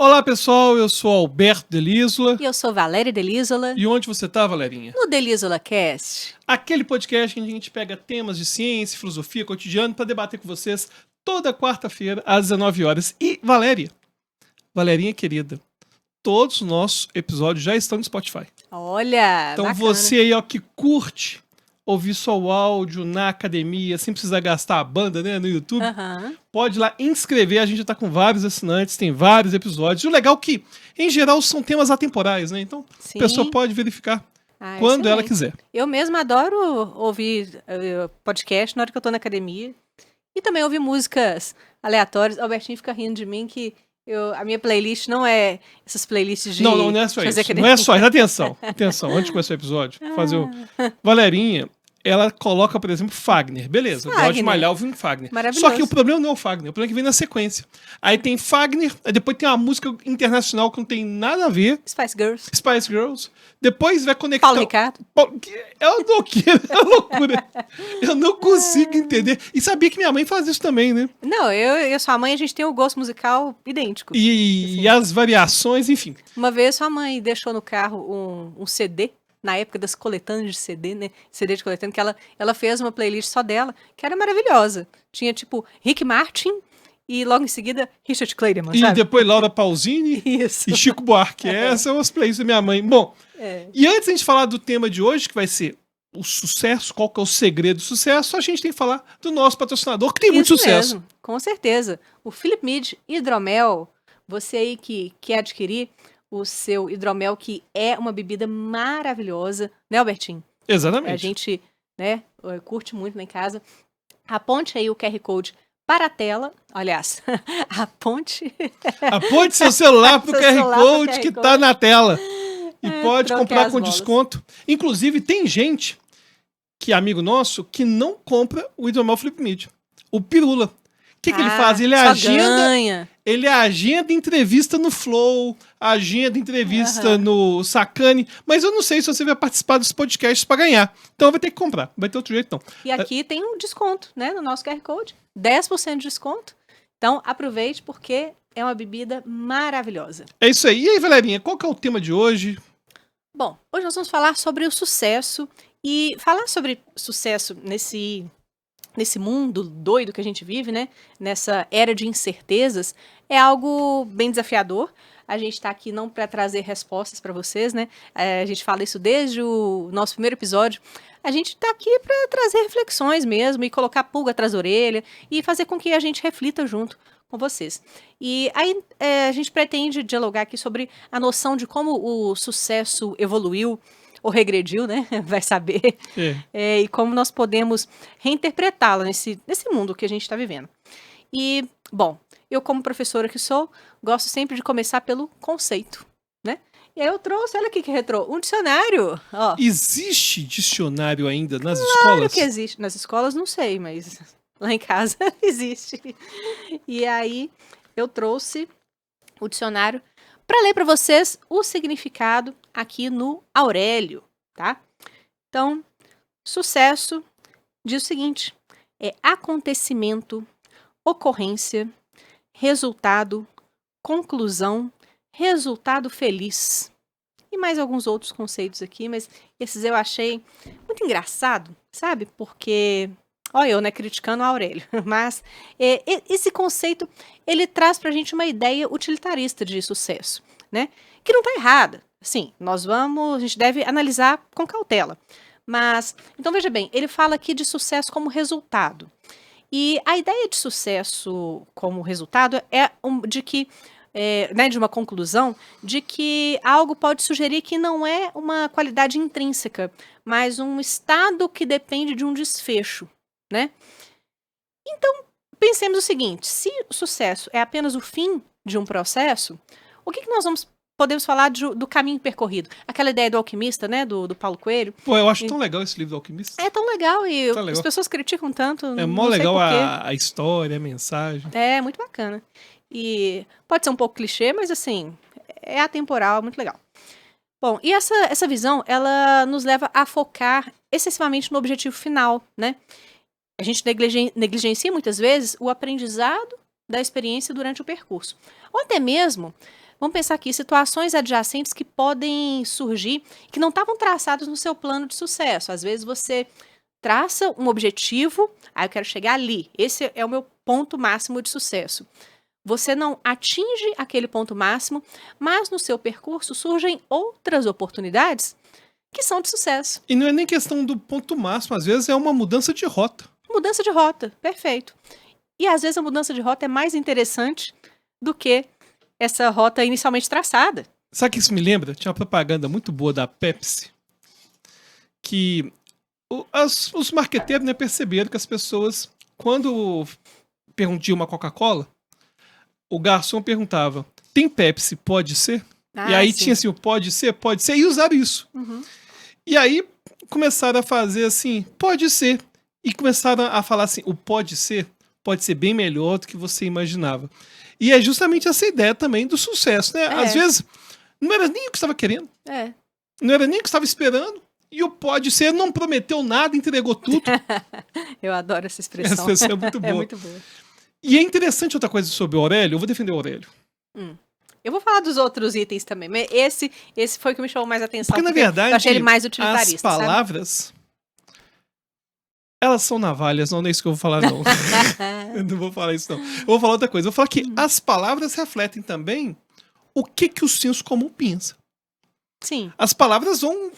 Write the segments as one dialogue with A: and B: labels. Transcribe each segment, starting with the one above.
A: Olá pessoal, eu sou Alberto Delísola.
B: E eu sou Valéria Delísola.
A: E onde você tá, Valerinha?
B: No Delísola Cast.
A: Aquele podcast em que a gente pega temas de ciência, filosofia, cotidiano para debater com vocês toda quarta-feira às 19 horas. E Valerinha querida, todos os nossos episódios já estão no Spotify.
B: Olha,
A: então
B: bacana.
A: Você aí ó, que curte ouvir só o áudio na academia, sem precisar gastar a banda, né, no YouTube, pode ir lá inscrever, a gente já tá com vários assinantes, tem vários episódios. E o legal é que, em geral, são temas atemporais, né? Então,
B: Sim.
A: A pessoa pode verificar quando ela quiser.
B: Eu mesma adoro ouvir podcast na hora que eu tô na academia. E também ouvir músicas aleatórias. O Albertinho fica rindo de mim que a minha playlist não é essas playlists de...
A: Não é só isso. Não é só isso. Atenção. Antes de começar o episódio, fazer o... Valerinha, ela coloca, por exemplo, Fagner. Beleza, eu gosto de malhar ouvindo Fagner. Só que o problema não é o Fagner, o problema é que vem na sequência. Aí tem Fagner, aí depois tem uma música internacional que não tem nada a ver.
B: Spice
A: Girls. Depois vai conectar...
B: Paulo Ricardo.
A: É uma loucura. Eu não consigo entender. E sabia que minha mãe faz isso também, né?
B: Não, eu e a sua mãe, a gente tem um gosto musical idêntico.
A: E as variações, enfim.
B: Uma vez sua mãe deixou no carro um CD, na época das coletâneas de CD, né? CD de coletânea, que ela fez uma playlist só dela, que era maravilhosa. Tinha, tipo, Rick Martin e logo em seguida Richard Clayderman, sabe?
A: E depois Laura Pausini e Chico Buarque. Essas são as playlists da minha mãe. Bom, e antes de a gente falar do tema de hoje, que vai ser o sucesso, qual que é o segredo do sucesso, a gente tem que falar do nosso patrocinador, que tem muito sucesso.
B: Mesmo, com certeza. O Philip Mead Hidromel, você aí que quer adquirir o seu hidromel, que é uma bebida maravilhosa, né, Albertinho?
A: Exatamente.
B: A gente, né, curte muito lá em casa. Aponte aí o QR Code para a tela. Aliás, aponte
A: seu celular para o QR Code que está na tela. E pode comprar com desconto. Inclusive, tem gente que é amigo nosso que não compra o hidromel Philip Mead. O Pirula. O que ele faz? Ele agenda entrevista no Flow, agenda entrevista no Sacane, mas eu não sei se você vai participar dos podcasts para ganhar. Então vai ter que comprar, vai ter outro jeito não.
B: E aqui tem um desconto, né, no nosso QR Code, 10% de desconto. Então aproveite porque é uma bebida maravilhosa.
A: É isso aí. E aí, Valerinha, qual que é o tema de hoje?
B: Bom, hoje nós vamos falar sobre o sucesso e falar sobre sucesso nesse mundo doido que a gente vive, né? Nessa era de incertezas, é algo bem desafiador. A gente está aqui não para trazer respostas para vocês, né? A gente fala isso desde o nosso primeiro episódio. A gente está aqui para trazer reflexões mesmo e colocar pulga atrás da orelha e fazer com que a gente reflita junto com vocês. E aí a gente pretende dialogar aqui sobre a noção de como o sucesso evoluiu ou regrediu, né? Vai saber. E como nós podemos reinterpretá-la nesse mundo que a gente está vivendo. E, bom, eu como professora que sou, gosto sempre de começar pelo conceito, né? E aí eu trouxe, olha aqui que retrô, um dicionário. Ó.
A: Existe dicionário ainda nas
B: escolas?
A: escolas?
B: Claro que existe. Nas escolas não sei, mas lá em casa existe. E aí eu trouxe o dicionário para ler para vocês o significado aqui no Aurélio, tá? Então, sucesso diz o seguinte: é acontecimento, ocorrência, resultado, conclusão, resultado feliz. E mais alguns outros conceitos aqui, mas esses eu achei muito engraçado, sabe? Porque, olha eu, né, criticando o Aurélio, mas esse conceito, ele traz pra gente uma ideia utilitarista de sucesso, né? Que não tá errada. Sim, a gente deve analisar com cautela. Mas, então veja bem, ele fala aqui de sucesso como resultado. E a ideia de sucesso como resultado é de uma conclusão de que algo pode sugerir que não é uma qualidade intrínseca, mas um estado que depende de um desfecho, né? Então, pensemos o seguinte: se o sucesso é apenas o fim de um processo, o que nós podemos falar do caminho percorrido? Aquela ideia do alquimista, né? Do Paulo Coelho.
A: Pô, eu acho tão legal esse livro do alquimista.
B: É tão legal e as pessoas criticam tanto.
A: É mó legal a história, a mensagem.
B: É, muito bacana. E pode ser um pouco clichê, mas assim, é atemporal, muito legal. Bom, e essa visão, ela nos leva a focar excessivamente no objetivo final, né? A gente negligencia muitas vezes o aprendizado da experiência durante o percurso. Ou até mesmo, vamos pensar aqui, situações adjacentes que podem surgir, que não estavam traçadas no seu plano de sucesso. Às vezes você traça um objetivo, eu quero chegar ali, esse é o meu ponto máximo de sucesso. Você não atinge aquele ponto máximo, mas no seu percurso surgem outras oportunidades que são de sucesso.
A: E não é nem questão do ponto máximo, às vezes é uma mudança de rota.
B: Mudança de rota, perfeito. E às vezes a mudança de rota é mais interessante do que essa rota inicialmente traçada.
A: Sabe o que isso me lembra? Tinha uma propaganda muito boa da Pepsi, que os marqueteiros, né, perceberam que as pessoas, quando perguntiam uma Coca-Cola, o garçom perguntava, tem Pepsi, pode ser? E aí tinha assim, o pode ser, e usaram isso.
B: Uhum.
A: E aí começaram a fazer assim, pode ser. E começaram a falar assim, o pode ser bem melhor do que você imaginava. E é justamente essa ideia também do sucesso, né? Às vezes, não era nem o que estava querendo. Não era nem o que estava esperando. E o pode ser não prometeu nada, entregou tudo.
B: Eu adoro essa expressão.
A: Essa expressão é muito boa.
B: É muito boa.
A: E é interessante outra coisa sobre o Aurélio. Eu vou defender o Aurélio.
B: Eu vou falar dos outros itens também, mas esse foi o que me chamou mais atenção.
A: Porque na verdade,
B: eu achei ele mais utilitarista,
A: as palavras, elas são navalhas, não é isso que eu vou falar, não. Eu não vou falar isso, não. Eu vou falar outra coisa. Eu vou falar que as palavras refletem também o que o senso comum pensa.
B: Sim.
A: As palavras vão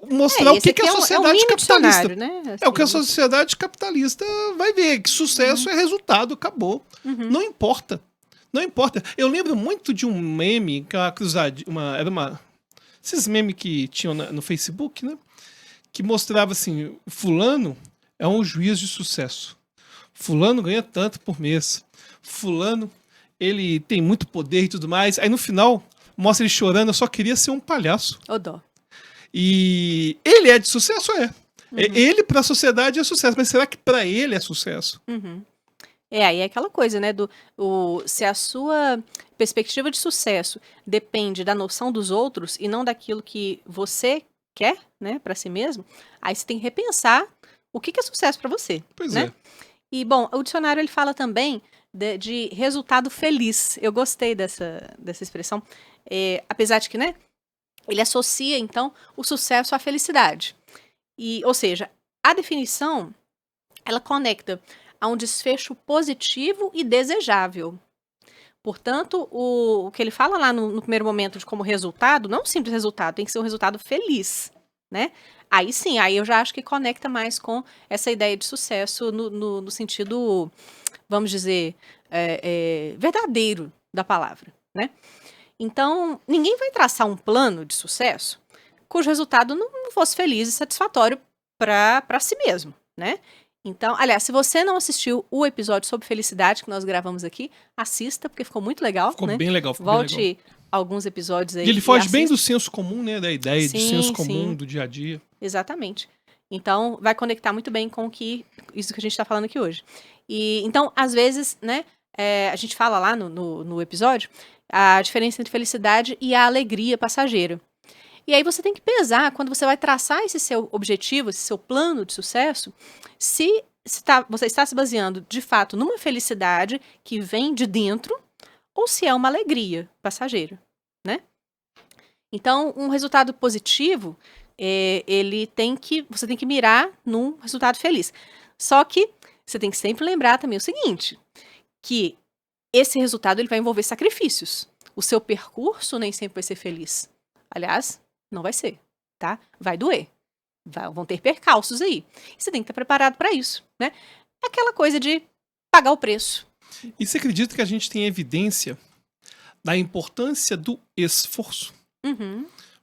A: mostrar o que a sociedade capitalista...
B: Né? Assim,
A: é o que a sociedade capitalista vai ver, que sucesso é resultado, acabou. Não importa. Não importa. Eu lembro muito de um meme, que esses memes que tinham no Facebook, né? Que mostrava assim, fulano é um juiz de sucesso. Fulano ganha tanto por mês. Fulano, ele tem muito poder e tudo mais. Aí no final, mostra ele chorando, eu só queria ser um palhaço.
B: Ô dó.
A: E ele é de sucesso? É. Ele para a sociedade é sucesso, mas será que para ele é sucesso?
B: Aí é aquela coisa, né? Se a sua perspectiva de sucesso depende da noção dos outros e não daquilo que você quer, né, para si mesmo, aí você tem que repensar o que é sucesso para você.
A: Pois
B: né?
A: é.
B: E, bom, o dicionário ele fala também de resultado feliz. Eu gostei dessa expressão. Apesar de que, né, ele associa, então, o sucesso à felicidade. Ou seja, a definição, ela conecta a um desfecho positivo e desejável. Portanto, o que ele fala lá no primeiro momento de como resultado, não é um simples resultado, tem que ser um resultado feliz, né? Aí sim, aí eu já acho que conecta mais com essa ideia de sucesso no sentido, vamos dizer, verdadeiro da palavra, né? Então, ninguém vai traçar um plano de sucesso cujo resultado não fosse feliz e satisfatório para si mesmo, né? Então, aliás, se você não assistiu o episódio sobre felicidade que nós gravamos aqui, assista, porque ficou muito legal.
A: Ficou
B: né?
A: bem legal.
B: Volte alguns episódios aí.
A: E ele foge bem do senso comum, né? Da ideia de senso comum,
B: sim.
A: do dia a dia.
B: Exatamente. Então, vai conectar muito bem com isso que a gente está falando aqui hoje. Então, às vezes, né, a gente fala lá no episódio a diferença entre felicidade e a alegria passageira. E aí você tem que pesar, quando você vai traçar esse seu objetivo, esse seu plano de sucesso, se você está se baseando, de fato, numa felicidade que vem de dentro, ou se é uma alegria passageira, né? Então, um resultado positivo, você tem que mirar num resultado feliz. Só que você tem que sempre lembrar também o seguinte, que esse resultado ele vai envolver sacrifícios. O seu percurso nem sempre vai ser feliz. Aliás, não vai ser, tá? Vai doer. Vão ter percalços aí. E você tem que estar preparado para isso, né? É aquela coisa de pagar o preço.
A: E você acredita que a gente tem evidência da importância do esforço?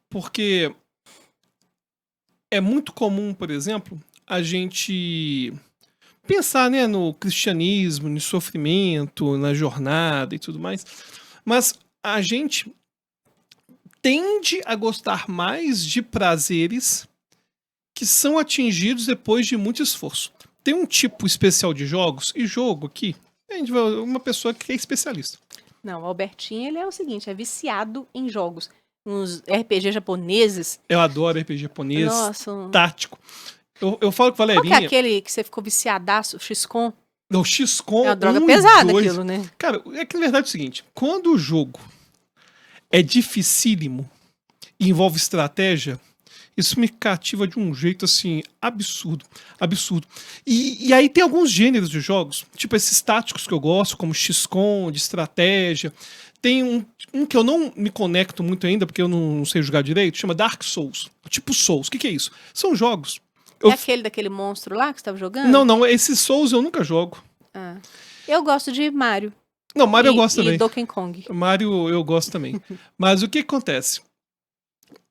A: Porque é muito comum, por exemplo, a gente pensar, né, no cristianismo, no sofrimento, na jornada e tudo mais, mas a gente tende a gostar mais de prazeres que são atingidos depois de muito esforço. Tem um tipo especial de jogos, e jogo aqui, a gente vai uma pessoa que é especialista.
B: Não, o Albertinho, ele é o seguinte, é viciado em jogos. Uns RPG japoneses.
A: Eu adoro RPG japonês,
B: Nossa.
A: tático. Eu falo com a Valerinha...
B: Qual que é aquele que você ficou viciadaço, XCOM?
A: Não, XCOM.
B: É uma droga pesada aquilo, né?
A: Cara, é que na verdade é o seguinte: quando o jogo é dificílimo e envolve estratégia, isso me cativa de um jeito, assim, absurdo. Absurdo. E aí tem alguns gêneros de jogos, tipo esses táticos que eu gosto, como XCOM, de estratégia. Tem um que eu não me conecto muito ainda, porque eu não sei jogar direito, chama Dark Souls. Tipo Souls. O que é isso? São jogos.
B: É aquele daquele monstro lá que você estava jogando?
A: Não. Esses Souls eu nunca jogo.
B: Ah. Eu gosto de Mario.
A: Não, Mario eu gosto também.
B: E Donkey Kong.
A: Mario eu gosto também. Mas o que acontece?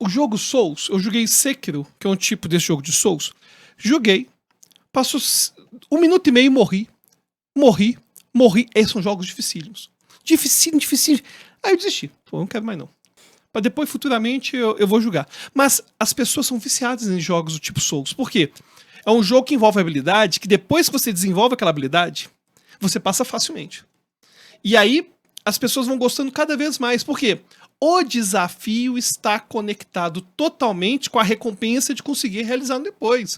A: O jogo Souls, eu joguei Sekiro, que é um tipo desse jogo de Souls. Joguei, passou 1 minuto e meio e morri. Esses são jogos dificílimos. Dificílimos. Aí eu desisti. Pô, não quero mais não. Pra depois, futuramente, eu vou jogar. Mas as pessoas são viciadas em jogos do tipo Souls. Por quê? É um jogo que envolve habilidade, que depois que você desenvolve aquela habilidade, você passa facilmente. E aí, as pessoas vão gostando cada vez mais. Por quê? O desafio está conectado totalmente com a recompensa de conseguir realizar depois.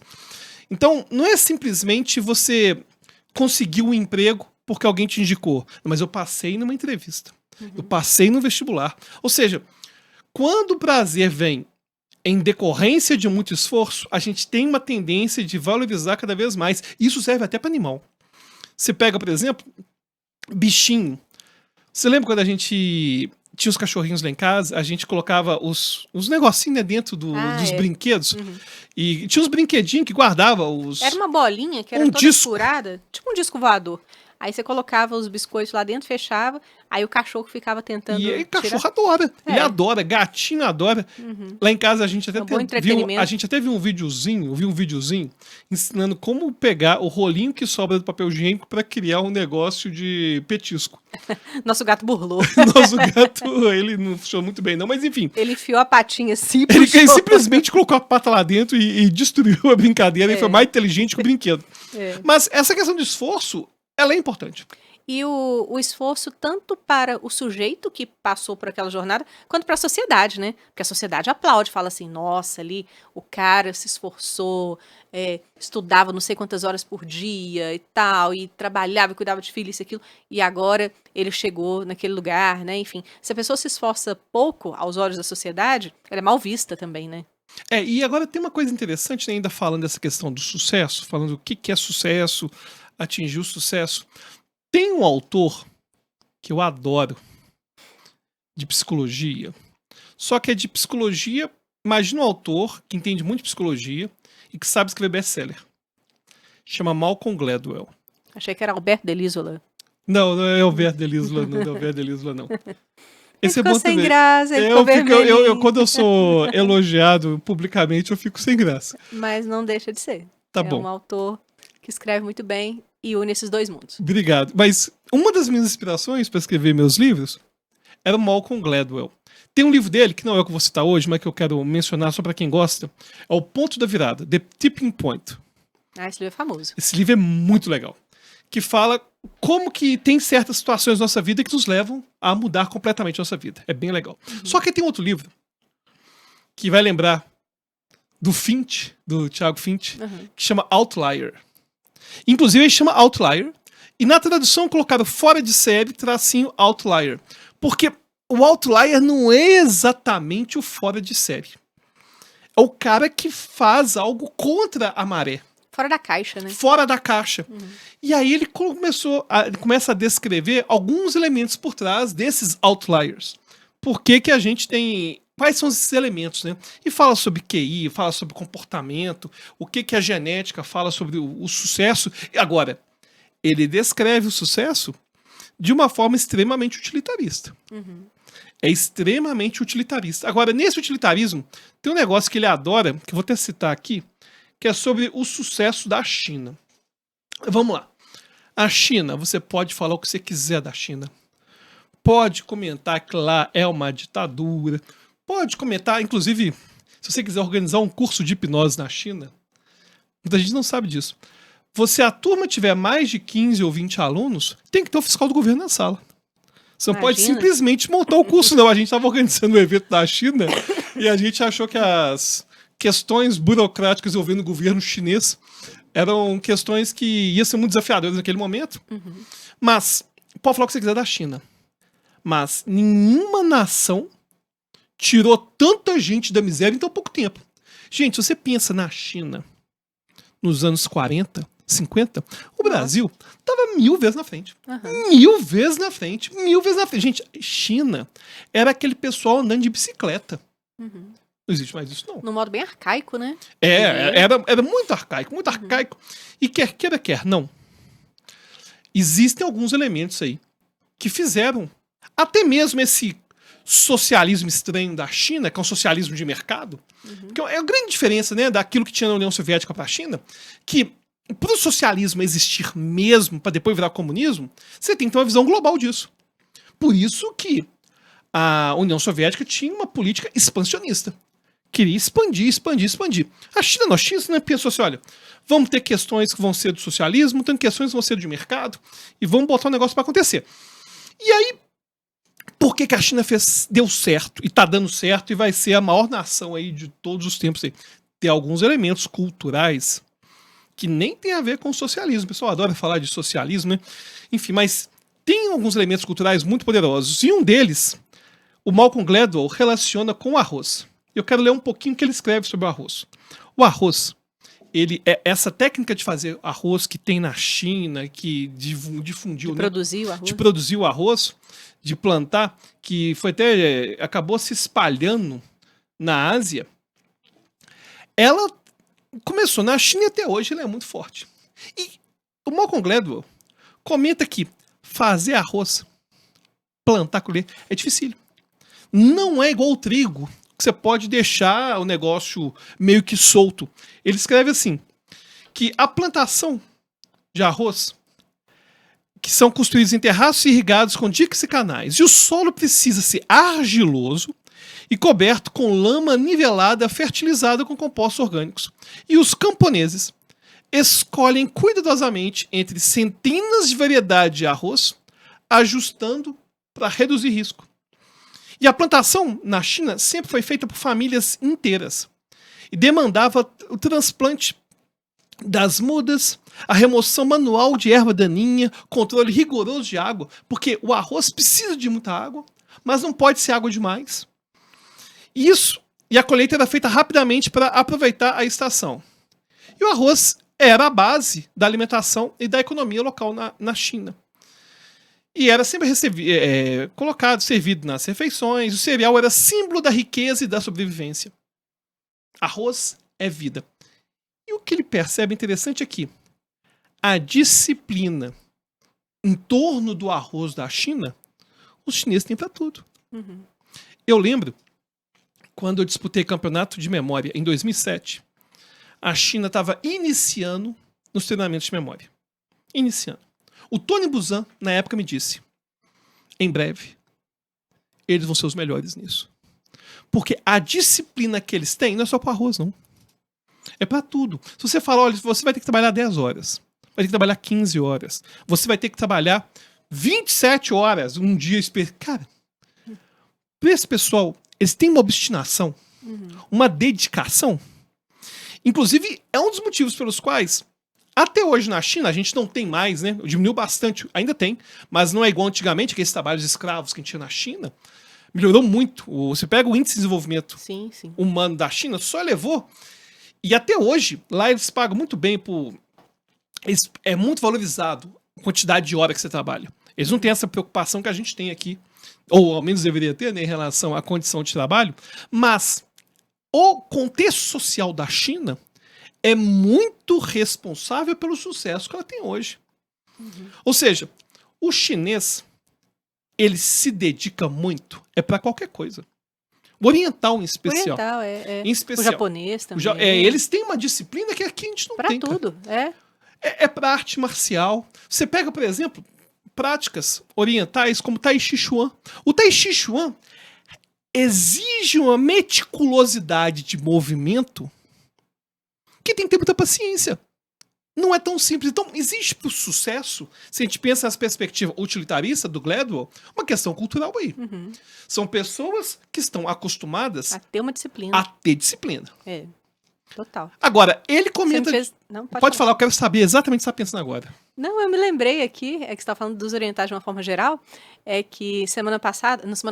A: Então, não é simplesmente você conseguir um emprego porque alguém te indicou. Mas eu passei numa entrevista. Eu passei no vestibular. Ou seja, quando o prazer vem em decorrência de muito esforço, a gente tem uma tendência de valorizar cada vez mais. Isso serve até para animal. Você pega, por exemplo, bichinho. Você lembra quando a gente tinha os cachorrinhos lá em casa, a gente colocava os negocinhos, né, dentro dos brinquedos. E tinha uns brinquedinhos que guardava os...
B: Era uma bolinha que era toda furada, tipo um disco voador. Aí você colocava os biscoitos lá dentro, fechava, aí o cachorro ficava tentando
A: E aí o cachorro adora. Ele adora, gatinho adora. Lá em casa a gente até viu um videozinho ensinando como pegar o rolinho que sobra do papel higiênico para criar um negócio de petisco.
B: Nosso gato burlou.
A: Nosso gato, ele não funcionou muito bem não, mas enfim.
B: Ele enfiou a patinha assim,
A: ele simplesmente colocou a pata lá dentro e destruiu a brincadeira e foi mais inteligente que o brinquedo. Mas essa questão de esforço, ela é importante.
B: E o esforço tanto para o sujeito que passou por aquela jornada, quanto para a sociedade, né? Porque a sociedade aplaude, fala assim, nossa, ali o cara se esforçou, estudava não sei quantas horas por dia e tal, e trabalhava, cuidava de filho, isso e aquilo, e agora ele chegou naquele lugar, né? Enfim, se a pessoa se esforça pouco aos olhos da sociedade, ela é mal vista também, né?
A: E agora tem uma coisa interessante, né, ainda falando dessa questão do sucesso, falando o que é sucesso, atingir o sucesso. Tem um autor que eu adoro, de psicologia, só que é de psicologia, imagina um autor que entende muito de psicologia e que sabe escrever best-seller. Chama Malcolm Gladwell.
B: Achei que era Alberto Delisola.
A: Não é Alberto Delisola, não. Não é Alberto Delisola, não. Esse
B: ficou sem graça, ele ficou vermelhinho.
A: Quando eu sou elogiado publicamente, eu fico sem graça.
B: Mas não deixa de ser.
A: Tá bom.
B: É um autor que escreve muito bem e une esses dois mundos.
A: Obrigado. Mas uma das minhas inspirações para escrever meus livros era o Malcolm Gladwell. Tem um livro dele, que não é o que eu vou citar hoje, mas que eu quero mencionar só para quem gosta, é O Ponto da Virada, The Tipping Point.
B: Esse livro é famoso.
A: Esse livro é muito legal. Que fala como que tem certas situações na nossa vida que nos levam a mudar completamente a nossa vida. É bem legal. Só que tem outro livro que vai lembrar do Finch, do Thiago Finch, que chama Outlier. Inclusive ele chama Outlier, e na tradução colocaram fora de série, tracinho Outlier. Porque o Outlier não é exatamente o fora de série. É o cara que faz algo contra a maré.
B: Fora da caixa, né?
A: Fora da caixa. E aí ele começa a descrever alguns elementos por trás desses outliers. Por que a gente tem... Quais são esses elementos, né? E fala sobre QI, fala sobre comportamento, o que a genética fala sobre o sucesso. E agora, ele descreve o sucesso de uma forma extremamente utilitarista. É extremamente utilitarista. Agora, nesse utilitarismo, tem um negócio que ele adora, que eu vou até citar aqui, que é sobre o sucesso da China. Vamos lá. A China, você pode falar o que você quiser da China. Pode comentar que lá é uma ditadura. Pode comentar, inclusive, se você quiser organizar um curso de hipnose na China, muita gente não sabe disso. Se a turma tiver mais de 15 ou 20 alunos, tem que ter o fiscal do governo na sala. Você não pode simplesmente montar o curso, não. A gente estava organizando um evento da China e a gente achou que as questões burocráticas envolvendo o governo chinês Eram questões que iam ser muito desafiadoras naquele momento. Mas, pode falar o que você quiser da China. Mas nenhuma nação tirou tanta gente da miséria em tão pouco tempo. Gente, se você pensa na China, nos anos 40, 50, o Brasil estava 1000 vezes na frente. 1000 vezes na frente. 1000 vezes na frente. Gente, China era aquele pessoal andando de bicicleta. Não existe mais isso, não.
B: No modo bem arcaico, né?
A: Era muito arcaico, muito arcaico. E quer queira, quer não. Existem alguns elementos aí que fizeram até mesmo esse socialismo estranho da China, que é um socialismo de mercado, que é a grande diferença, né, daquilo que tinha na União Soviética para a China, que para o socialismo existir mesmo, para depois virar comunismo, você tem que ter uma visão global disso. Por isso que a União Soviética tinha uma política expansionista. Queria expandir, expandir, expandir. A China não, a China pensou assim, olha, vamos ter questões que vão ser do socialismo, tem questões que vão ser de mercado, e vamos botar um negócio para acontecer. E aí, por que a China deu certo, e tá dando certo, e vai ser a maior nação aí de todos os tempos? Aí? Tem alguns elementos culturais que nem tem a ver com o socialismo. O pessoal adora falar de socialismo, né? Enfim, mas tem alguns elementos culturais muito poderosos. E um deles, o Malcolm Gladwell relaciona com o arroz. Eu quero ler um pouquinho o que ele escreve sobre o arroz. O arroz, essa técnica de fazer arroz que tem na China, que difundiu...
B: De produzir o arroz.
A: De produzir o arroz, de plantar, que foi até... acabou se espalhando na Ásia. Ela começou na China e até hoje ela é muito forte. E o Malcolm Gladwell comenta que fazer arroz, plantar, colher, é difícil. Não é igual o trigo, que você pode deixar o negócio meio que solto. Ele escreve assim, que a plantação de arroz, que são construídos em terraços irrigados com diques e canais, e o solo precisa ser argiloso e coberto com lama nivelada fertilizada com compostos orgânicos. E os camponeses escolhem cuidadosamente entre centenas de variedades de arroz, ajustando para reduzir risco. E a plantação na China sempre foi feita por famílias inteiras e demandava o transplante das mudas, a remoção manual de erva daninha, controle rigoroso de água, porque o arroz precisa de muita água, mas não pode ser água demais. E a colheita era feita rapidamente para aproveitar a estação. E o arroz era a base da alimentação e da economia local na China. E era sempre colocado, servido nas refeições. O cereal era símbolo da riqueza e da sobrevivência. Arroz é vida. E o que ele percebe interessante aqui, a disciplina em torno do arroz da China, os chineses têm para tudo. Eu lembro, quando eu disputei campeonato de memória em 2007, a China estava iniciando nos treinamentos de memória. Iniciando. O Tony Buzan, na época, me disse, em breve, eles vão ser os melhores nisso. Porque a disciplina que eles têm não é só para arroz, não. É para tudo. Se você falar, olha, você vai ter que trabalhar 10 horas, vai ter que trabalhar 15 horas, você vai ter que trabalhar 27 horas um dia. Cara, para esse pessoal, eles têm uma obstinação, uma dedicação. Inclusive, é um dos motivos pelos quais, até hoje na China, a gente não tem mais, né? Diminuiu bastante, ainda tem, mas não é igual antigamente, aqueles trabalhos escravos que a gente tinha na China. Melhorou muito. Você pega o índice de desenvolvimento humano da China, só elevou. E até hoje, lá eles pagam muito bem por... É muito valorizado a quantidade de hora que você trabalha. Eles não têm essa preocupação que a gente tem aqui, ou ao menos deveria ter, né, em relação à condição de trabalho, mas o contexto social da China é muito responsável pelo sucesso que ela tem hoje. Ou seja, o chinês, ele se dedica muito, para qualquer coisa. O oriental, em especial.
B: Em especial. O japonês também.
A: Eles têm uma disciplina que aqui a gente não tem.
B: Para tudo,
A: É para arte marcial. Você pega, por exemplo, práticas orientais como Tai Chi Chuan. O Tai Chi Chuan exige uma meticulosidade de movimento que tem que ter muita paciência. Não é tão simples. Então, existe para o sucesso, se a gente pensa nas perspectivas utilitaristas do Gladwell, uma questão cultural aí. São pessoas que estão acostumadas
B: a ter uma disciplina.
A: A ter disciplina.
B: Total.
A: Agora, ele comenta...
B: Não,
A: pode falar, eu quero saber exatamente o que você está pensando agora.
B: Não, eu me lembrei aqui, que você está falando dos orientais de uma forma geral, é que semana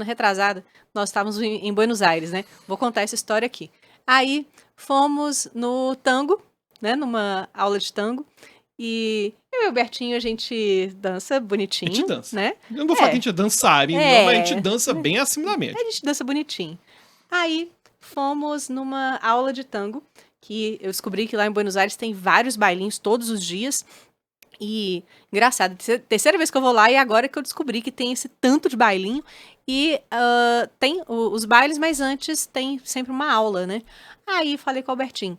B: retrasada, nós estávamos em Buenos Aires, né? Vou contar essa história aqui. Aí, fomos no tango, né? Numa aula de tango, e eu e o Bertinho, a gente dança bonitinho,
A: A gente dança.
B: né?
A: Eu não vou falar que a gente é dançarino, não, mas a gente dança bem acima da média.
B: A gente dança bonitinho. Aí, fomos numa aula de tango, que eu descobri que lá em Buenos Aires tem vários bailinhos todos os dias. E, engraçado, terceira vez que eu vou lá e agora que eu descobri que tem esse tanto de bailinho. E tem os bailes, mas antes tem sempre uma aula, né? Aí falei com o Albertinho,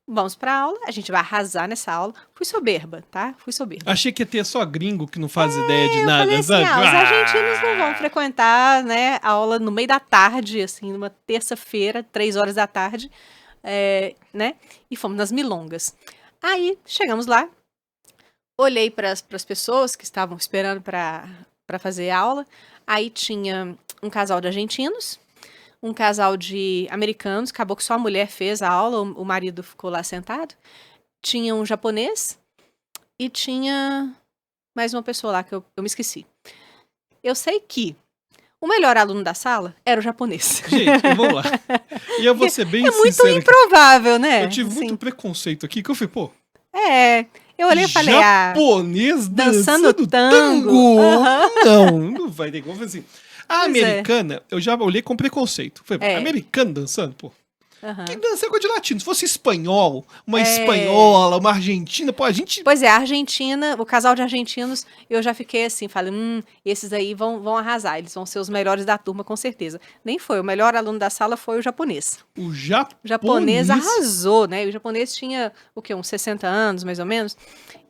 B: vamos pra aula, a gente vai arrasar nessa aula. Fui soberba, tá? Fui soberba.
A: Achei que ia ter só gringo que não faz ideia de nada,
B: falei assim,
A: sabe?
B: os argentinos não vão frequentar, né, a aula no meio da tarde, assim, numa terça-feira, 3 horas da tarde, né? E fomos nas milongas. Aí, chegamos lá, olhei para as pessoas que estavam esperando para fazer aula. Aí tinha um casal de argentinos, um casal de americanos, acabou que só a mulher fez a aula, o marido ficou lá sentado. Tinha um japonês e tinha mais uma pessoa lá que eu me esqueci. Eu sei que o melhor aluno da sala era o japonês.
A: Gente, vamos lá. E eu vou ser bem sincero.
B: É muito improvável, né?
A: Eu tive muito preconceito aqui, que eu falei, pô...
B: Eu olhei e falei,
A: japonês dançando tango?
B: Uhum.
A: Não vai ter como assim. A americana, eu já olhei com preconceito. Falei, americano dançando, pô. Quem dança é coisa de latino. Se fosse espanhol, uma espanhola, uma argentina, pô, a gente...
B: Pois é, a Argentina, o casal de argentinos, eu já fiquei assim, falei, esses aí vão arrasar, eles vão ser os melhores da turma, com certeza. Nem foi, o melhor aluno da sala foi o japonês.
A: O
B: japonês arrasou, né? O japonês tinha, uns 60 anos, mais ou menos.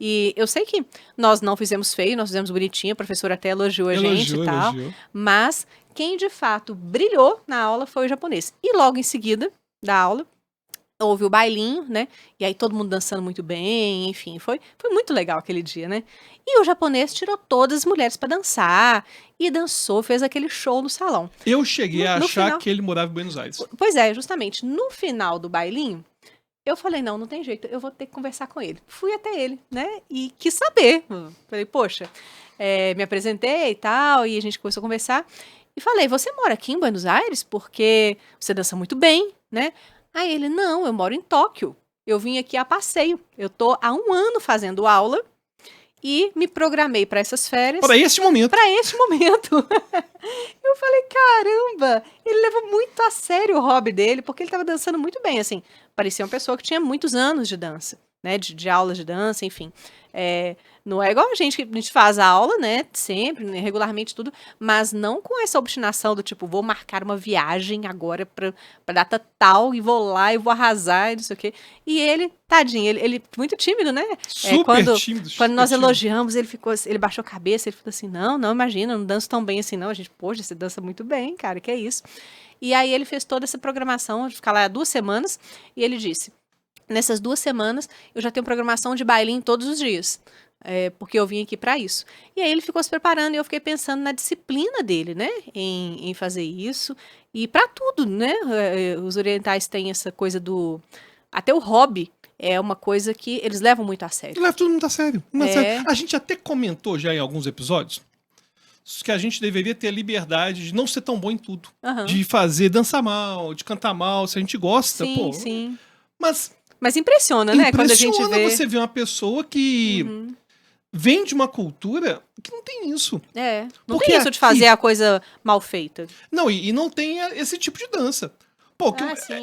B: E eu sei que nós não fizemos feio, nós fizemos bonitinho, a professora até elogiou a gente e tal. Mas quem de fato brilhou na aula foi o japonês. E logo em seguida da aula, houve o bailinho, né? E aí todo mundo dançando muito bem, enfim, foi muito legal aquele dia, né? E o japonês tirou todas as mulheres pra dançar e dançou, fez aquele show no salão.
A: Eu cheguei a achar que ele morava em Buenos Aires.
B: Pois é, justamente, no final do bailinho, eu falei, não tem jeito, eu vou ter que conversar com ele. Fui até ele, né? E quis saber. Falei, poxa, me apresentei e tal, e a gente começou a conversar. E falei, você mora aqui em Buenos Aires? Porque você dança muito bem, né? Aí ele, não, eu moro em Tóquio. Eu vim aqui a passeio. Eu tô há 1 ano fazendo aula e me programei para essas férias.
A: Para este momento.
B: Eu falei, caramba, ele levou muito a sério o hobby dele, porque ele tava dançando muito bem, assim. Parecia uma pessoa que tinha muitos anos de dança, né? De aulas de dança, enfim. Não é igual a gente faz a aula, né? Sempre, né, regularmente, tudo, mas não com essa obstinação do tipo, vou marcar uma viagem agora pra data tal e vou lá e vou arrasar e não sei o quê. E ele, tadinho, ele muito tímido, né?
A: Super tímido.
B: Quando nós elogiamos, ele baixou a cabeça, ele falou assim, não, imagina, eu não danço tão bem assim, não. A gente, poxa, você dança muito bem, cara, que é isso? E aí ele fez toda essa programação, de ficar lá 2 semanas, e ele disse, nessas 2 semanas, eu já tenho programação de bailinho todos os dias. Porque eu vim aqui para isso. E aí ele ficou se preparando e eu fiquei pensando na disciplina dele, né? Em fazer isso. E para tudo, né? Os orientais têm essa coisa do... Até o hobby é uma coisa que eles levam muito a sério.
A: Leva tudo muito a sério. A gente até comentou já em alguns episódios que a gente deveria ter a liberdade de não ser tão bom em tudo. De fazer, dançar mal, de cantar mal, se a gente gosta,
B: sim, sim.
A: Mas
B: impressiona, né? Quando a gente vê...
A: você ver uma pessoa que... vem de uma cultura que não tem isso.
B: Não tem isso de fazer a coisa mal feita.
A: Não, e não tem esse tipo de dança. Pô,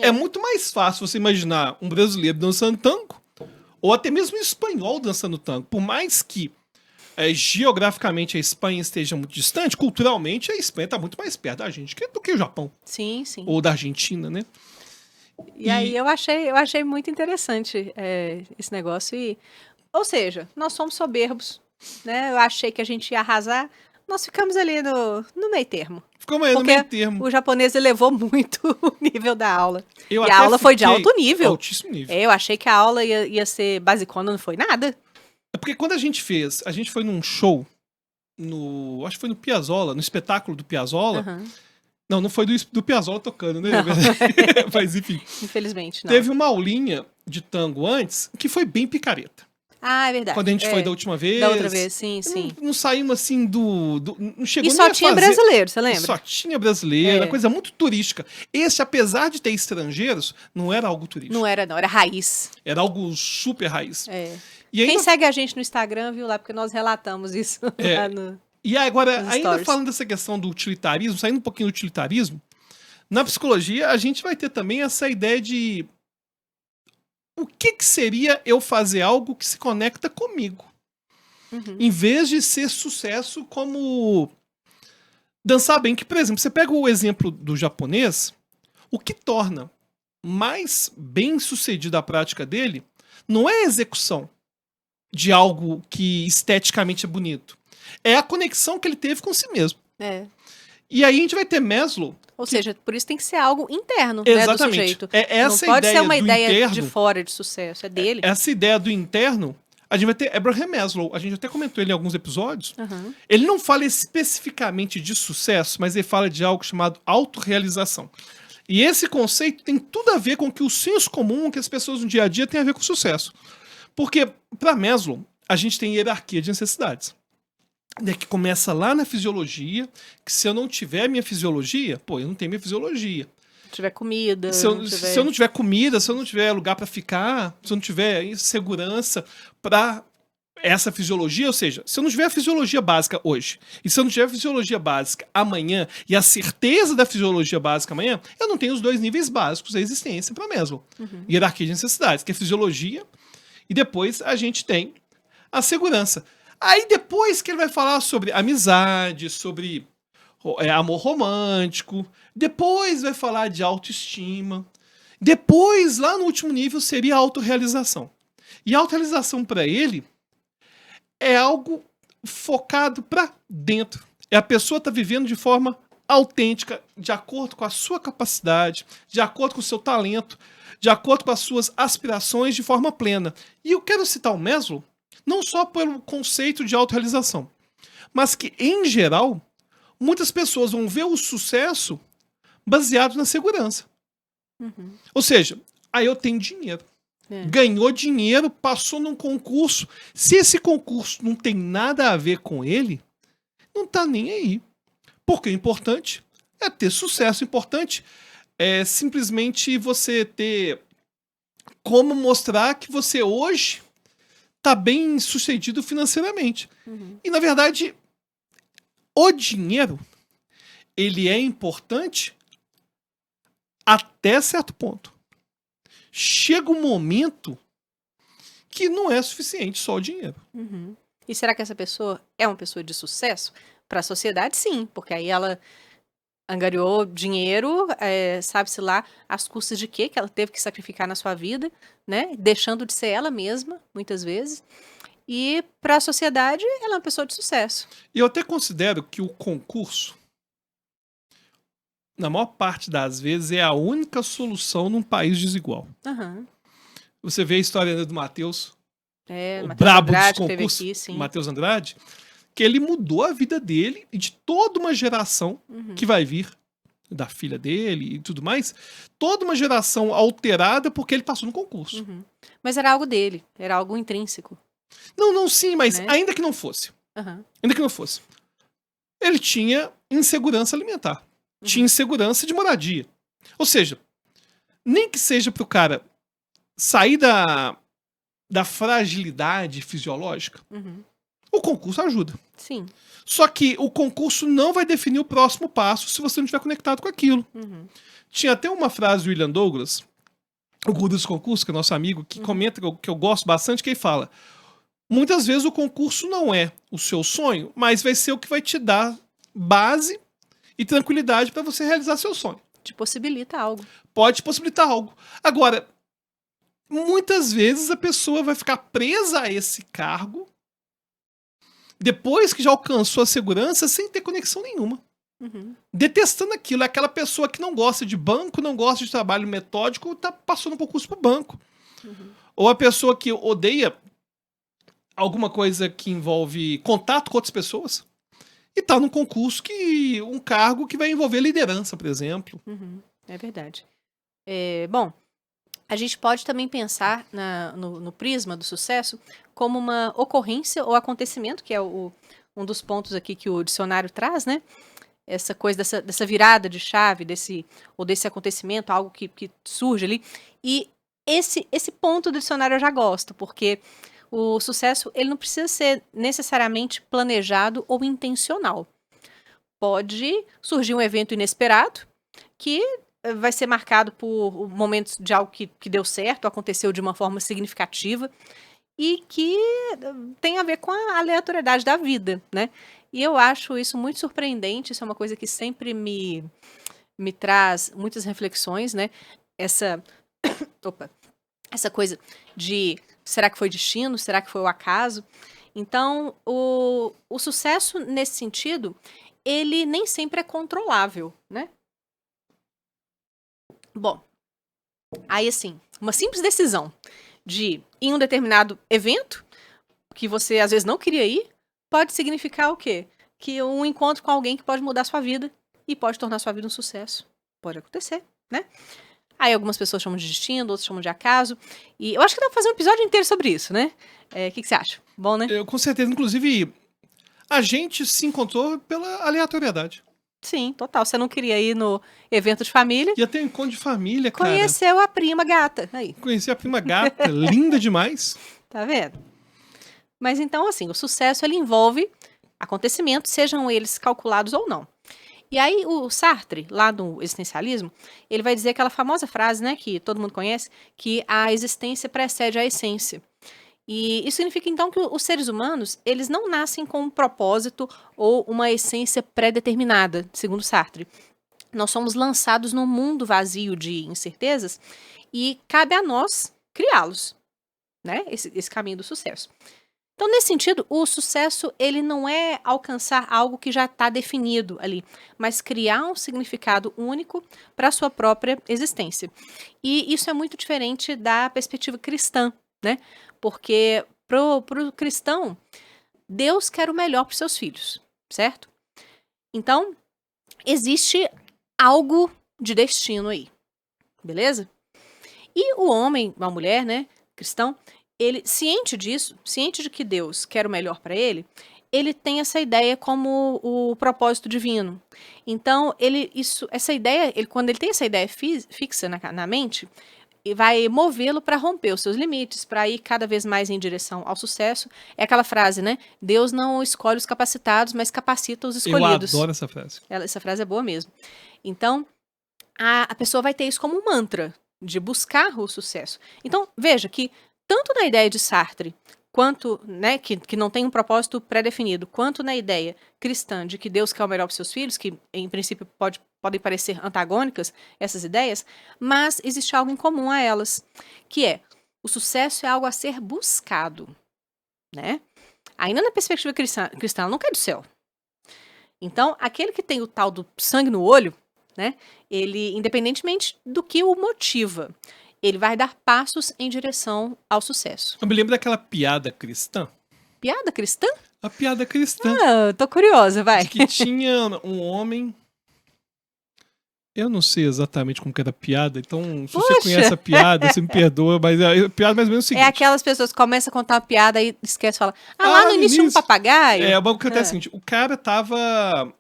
A: é muito mais fácil você imaginar um brasileiro dançando tango, ou até mesmo um espanhol dançando tango. Por mais que geograficamente a Espanha esteja muito distante, culturalmente a Espanha está muito mais perto da gente do que o Japão.
B: Sim, sim.
A: Ou da Argentina, né?
B: E aí eu achei muito interessante esse negócio. Ou seja, nós somos soberbos, né? Eu achei que a gente ia arrasar. Nós ficamos ali no meio termo.
A: Ficamos aí no meio termo.
B: O japonês elevou muito o nível da aula. E a aula foi de alto nível.
A: Altíssimo nível.
B: Eu achei que a aula ia ser basicona, não foi nada.
A: É porque quando a gente foi num show, acho que foi no Piazzolla, no espetáculo do Piazzolla, Não foi do Piazzolla tocando, né? Mas enfim.
B: Infelizmente, não.
A: Teve uma aulinha de tango antes que foi bem picareta.
B: Ah, é verdade.
A: Quando a gente foi da última vez.
B: Da outra vez, sim, sim.
A: Não saímos assim não chegou
B: e só tinha brasileiro, você lembra?
A: Só tinha brasileiro, coisa muito turística. Esse, apesar de ter estrangeiros, não era algo turístico.
B: Não, era raiz.
A: Era algo super raiz.
B: E ainda... Quem segue a gente no Instagram viu lá, porque nós relatamos isso lá no...
A: E agora, ainda falando dessa questão do utilitarismo, saindo um pouquinho do utilitarismo, na psicologia a gente vai ter também essa ideia de o que seria eu fazer algo que se conecta comigo. Em vez de ser sucesso como dançar bem. Que, por exemplo, você pega o exemplo do japonês, o que torna mais bem sucedida a prática dele não é a execução de algo que esteticamente é bonito. É a conexão que ele teve com si mesmo. E aí a gente vai ter Maslow.
B: Ou seja, por isso tem que ser algo interno,
A: exatamente,
B: né, do sujeito.
A: Essa
B: não pode
A: ideia
B: ser uma ideia
A: interno,
B: de fora de sucesso, é dele.
A: Essa ideia do interno, a gente vai ter Abraham Maslow, a gente até comentou ele em alguns episódios. Ele não fala especificamente de sucesso, mas ele fala de algo chamado autorrealização. E esse conceito tem tudo a ver com que o senso comum que as pessoas no dia a dia têm a ver com sucesso. Porque, para Maslow, a gente tem hierarquia de necessidades. Que começa lá na fisiologia, que se eu não tiver minha fisiologia, eu não tenho minha fisiologia.
B: Se não tiver comida...
A: Se eu não tiver comida, se eu não tiver lugar para ficar, se eu não tiver segurança para essa fisiologia, ou seja, se eu não tiver a fisiologia básica hoje, e se eu não tiver a fisiologia básica amanhã, e a certeza da fisiologia básica amanhã, eu não tenho os dois níveis básicos da existência para Maslow. Hierarquia de necessidades, que é fisiologia, e depois a gente tem a segurança. Aí depois que ele vai falar sobre amizade, sobre amor romântico, depois vai falar de autoestima, depois, lá no último nível, seria a autorrealização. E a autorrealização para ele é algo focado para dentro. A pessoa está vivendo de forma autêntica, de acordo com a sua capacidade, de acordo com o seu talento, de acordo com as suas aspirações de forma plena. E eu quero citar o Maslow, não só pelo conceito de autorrealização, mas que, em geral, muitas pessoas vão ver o sucesso baseado na segurança. Ou seja, aí eu tenho dinheiro. Ganhou dinheiro, passou num concurso. Se esse concurso não tem nada a ver com ele, não tá nem aí. Porque o importante é ter sucesso. O importante é simplesmente você ter como mostrar que você hoje tá bem sucedido financeiramente. E, na verdade, o dinheiro, ele é importante até certo ponto. Chega um momento que não é suficiente só o dinheiro.
B: E será que essa pessoa é uma pessoa de sucesso? Para a sociedade, sim, porque aí ela angariou dinheiro, sabe-se lá, às custas de quê que ela teve que sacrificar na sua vida, né? Deixando de ser ela mesma, muitas vezes. E para a sociedade, ela é uma pessoa de sucesso.
A: E eu até considero que o concurso, na maior parte das vezes, é a única solução num país desigual. Você vê a história do Matheus, o brabo dos concursos, Matheus Andrade, que ele mudou a vida dele e de toda uma geração que vai vir, da filha dele e tudo mais, toda uma geração alterada porque ele passou no concurso.
B: Mas era algo dele, era algo intrínseco.
A: Não, sim, mas ainda que não fosse. Ainda que não fosse. Ele tinha insegurança alimentar. Tinha insegurança de moradia. Ou seja, nem que seja pro cara sair da fragilidade fisiológica, o concurso ajuda.
B: Sim.
A: Só que o concurso não vai definir o próximo passo se você não estiver conectado com aquilo. Tinha até uma frase do William Douglas, o guru dos concursos, que é nosso amigo, que comenta, que eu gosto bastante, que ele fala: muitas vezes o concurso não é o seu sonho, mas vai ser o que vai te dar base e tranquilidade para você realizar seu sonho.
B: Te possibilita algo.
A: Pode possibilitar algo. Agora, muitas vezes a pessoa vai ficar presa a esse cargo depois que já alcançou a segurança sem ter conexão nenhuma. Detestando aquilo. É aquela pessoa que não gosta de banco, não gosta de trabalho metódico, tá passando um concurso pro banco. Ou a pessoa que odeia alguma coisa que envolve contato com outras pessoas e tá num concurso um cargo que vai envolver liderança, por exemplo.
B: É verdade. Bom, a gente pode também pensar no prisma do sucesso como uma ocorrência ou acontecimento, que é um dos pontos aqui que o dicionário traz, né? Essa coisa dessa virada de chave, desse acontecimento, algo que surge ali. E esse ponto do dicionário eu já gosto, porque o sucesso ele não precisa ser necessariamente planejado ou intencional. Pode surgir um evento inesperado que vai ser marcado por momentos de algo que deu certo, aconteceu de uma forma significativa e que tem a ver com a aleatoriedade da vida, né? E eu acho isso muito surpreendente, isso é uma coisa que sempre me traz muitas reflexões, né? Essa coisa de será que foi destino, será que foi o acaso? Então, o sucesso nesse sentido, ele nem sempre é controlável, né? Bom, aí assim, uma simples decisão de ir em um determinado evento, que você às vezes não queria ir, pode significar o quê? Que um encontro com alguém que pode mudar sua vida e pode tornar sua vida um sucesso. Pode acontecer, né? Aí algumas pessoas chamam de destino, outros chamam de acaso. E eu acho que dá pra fazer um episódio inteiro sobre isso, né? O que você acha? Bom, né?
A: Eu, com certeza, inclusive, a gente se encontrou pela aleatoriedade.
B: Sim, total. Você não queria ir no evento de família.
A: Ia ter um encontro de família, cara.
B: Conheceu a prima gata. Aí.
A: Conheci a prima gata, linda demais.
B: Tá vendo? Mas então, assim, o sucesso ele envolve acontecimentos, sejam eles calculados ou não. E aí o Sartre, lá no existencialismo, ele vai dizer aquela famosa frase, né, que todo mundo conhece, que a existência precede a essência. E isso significa, então, que os seres humanos, eles não nascem com um propósito ou uma essência pré-determinada, segundo Sartre. Nós somos lançados num mundo vazio de incertezas e cabe a nós criá-los, né? Esse caminho do sucesso. Então, nesse sentido, o sucesso, ele não é alcançar algo que já está definido ali, mas criar um significado único para a sua própria existência. E isso é muito diferente da perspectiva cristã, né? Porque pro cristão, Deus quer o melhor para os seus filhos, certo? Então, existe algo de destino aí, beleza? E o homem, a mulher, né, cristão, ele, ciente disso, ciente de que Deus quer o melhor para ele tem essa ideia como o propósito divino. Então, essa ideia, quando ele tem essa ideia fixa na mente, vai movê-lo para romper os seus limites, para ir cada vez mais em direção ao sucesso. É aquela frase, né? Deus não escolhe os capacitados, mas capacita os escolhidos.
A: Eu adoro essa frase.
B: Essa frase é boa mesmo. Então, a pessoa vai ter isso como um mantra de buscar o sucesso. Então, veja que tanto na ideia de Sartre, quanto, né, que não tem um propósito pré-definido, quanto na ideia cristã de que Deus quer o melhor para os seus filhos, que em princípio podem parecer antagônicas, essas ideias, mas existe algo em comum a elas, que é, o sucesso é algo a ser buscado, né? Ainda na perspectiva cristã, ela não cai do céu. Então, aquele que tem o tal do sangue no olho, né, ele, independentemente do que o motiva, ele vai dar passos em direção ao sucesso.
A: Eu me lembro daquela piada cristã.
B: Piada cristã?
A: A piada cristã.
B: Ah, tô curiosa, vai.
A: De que tinha um homem... Eu não sei exatamente como que era a piada, então se você conhece a piada, você me perdoa, mas a piada mais ou menos é o seguinte.
B: É aquelas pessoas que começam a contar uma piada e esquece de falar. Lá no início um papagaio.
A: É, o que acontece é o seguinte, o cara tava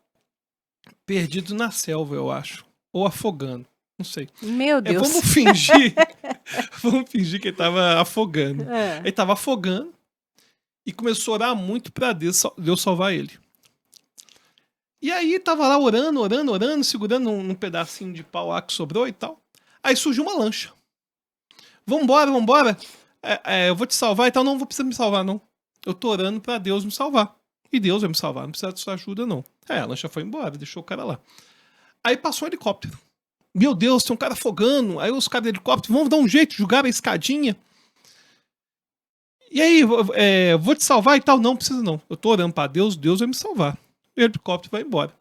A: perdido na selva, eu acho. Ou afogando, não sei.
B: Meu Deus.
A: Vamos fingir que ele tava afogando. Ele tava afogando e começou a orar muito pra Deus salvar ele. E aí tava lá orando, segurando um pedacinho de pau lá que sobrou e tal. Aí surgiu uma lancha. Vambora. Eu vou te salvar e tal. Não vou precisar me salvar, não. Eu tô orando pra Deus me salvar. E Deus vai me salvar, não precisa de sua ajuda, não. A lancha foi embora, deixou o cara lá. Aí passou um helicóptero. Meu Deus, tem um cara afogando. Aí os caras do helicóptero, vamos dar um jeito, jogaram a escadinha. E aí, vou te salvar e tal. Não precisa, não. Eu tô orando pra Deus, Deus vai me salvar. O helicóptero vai embora.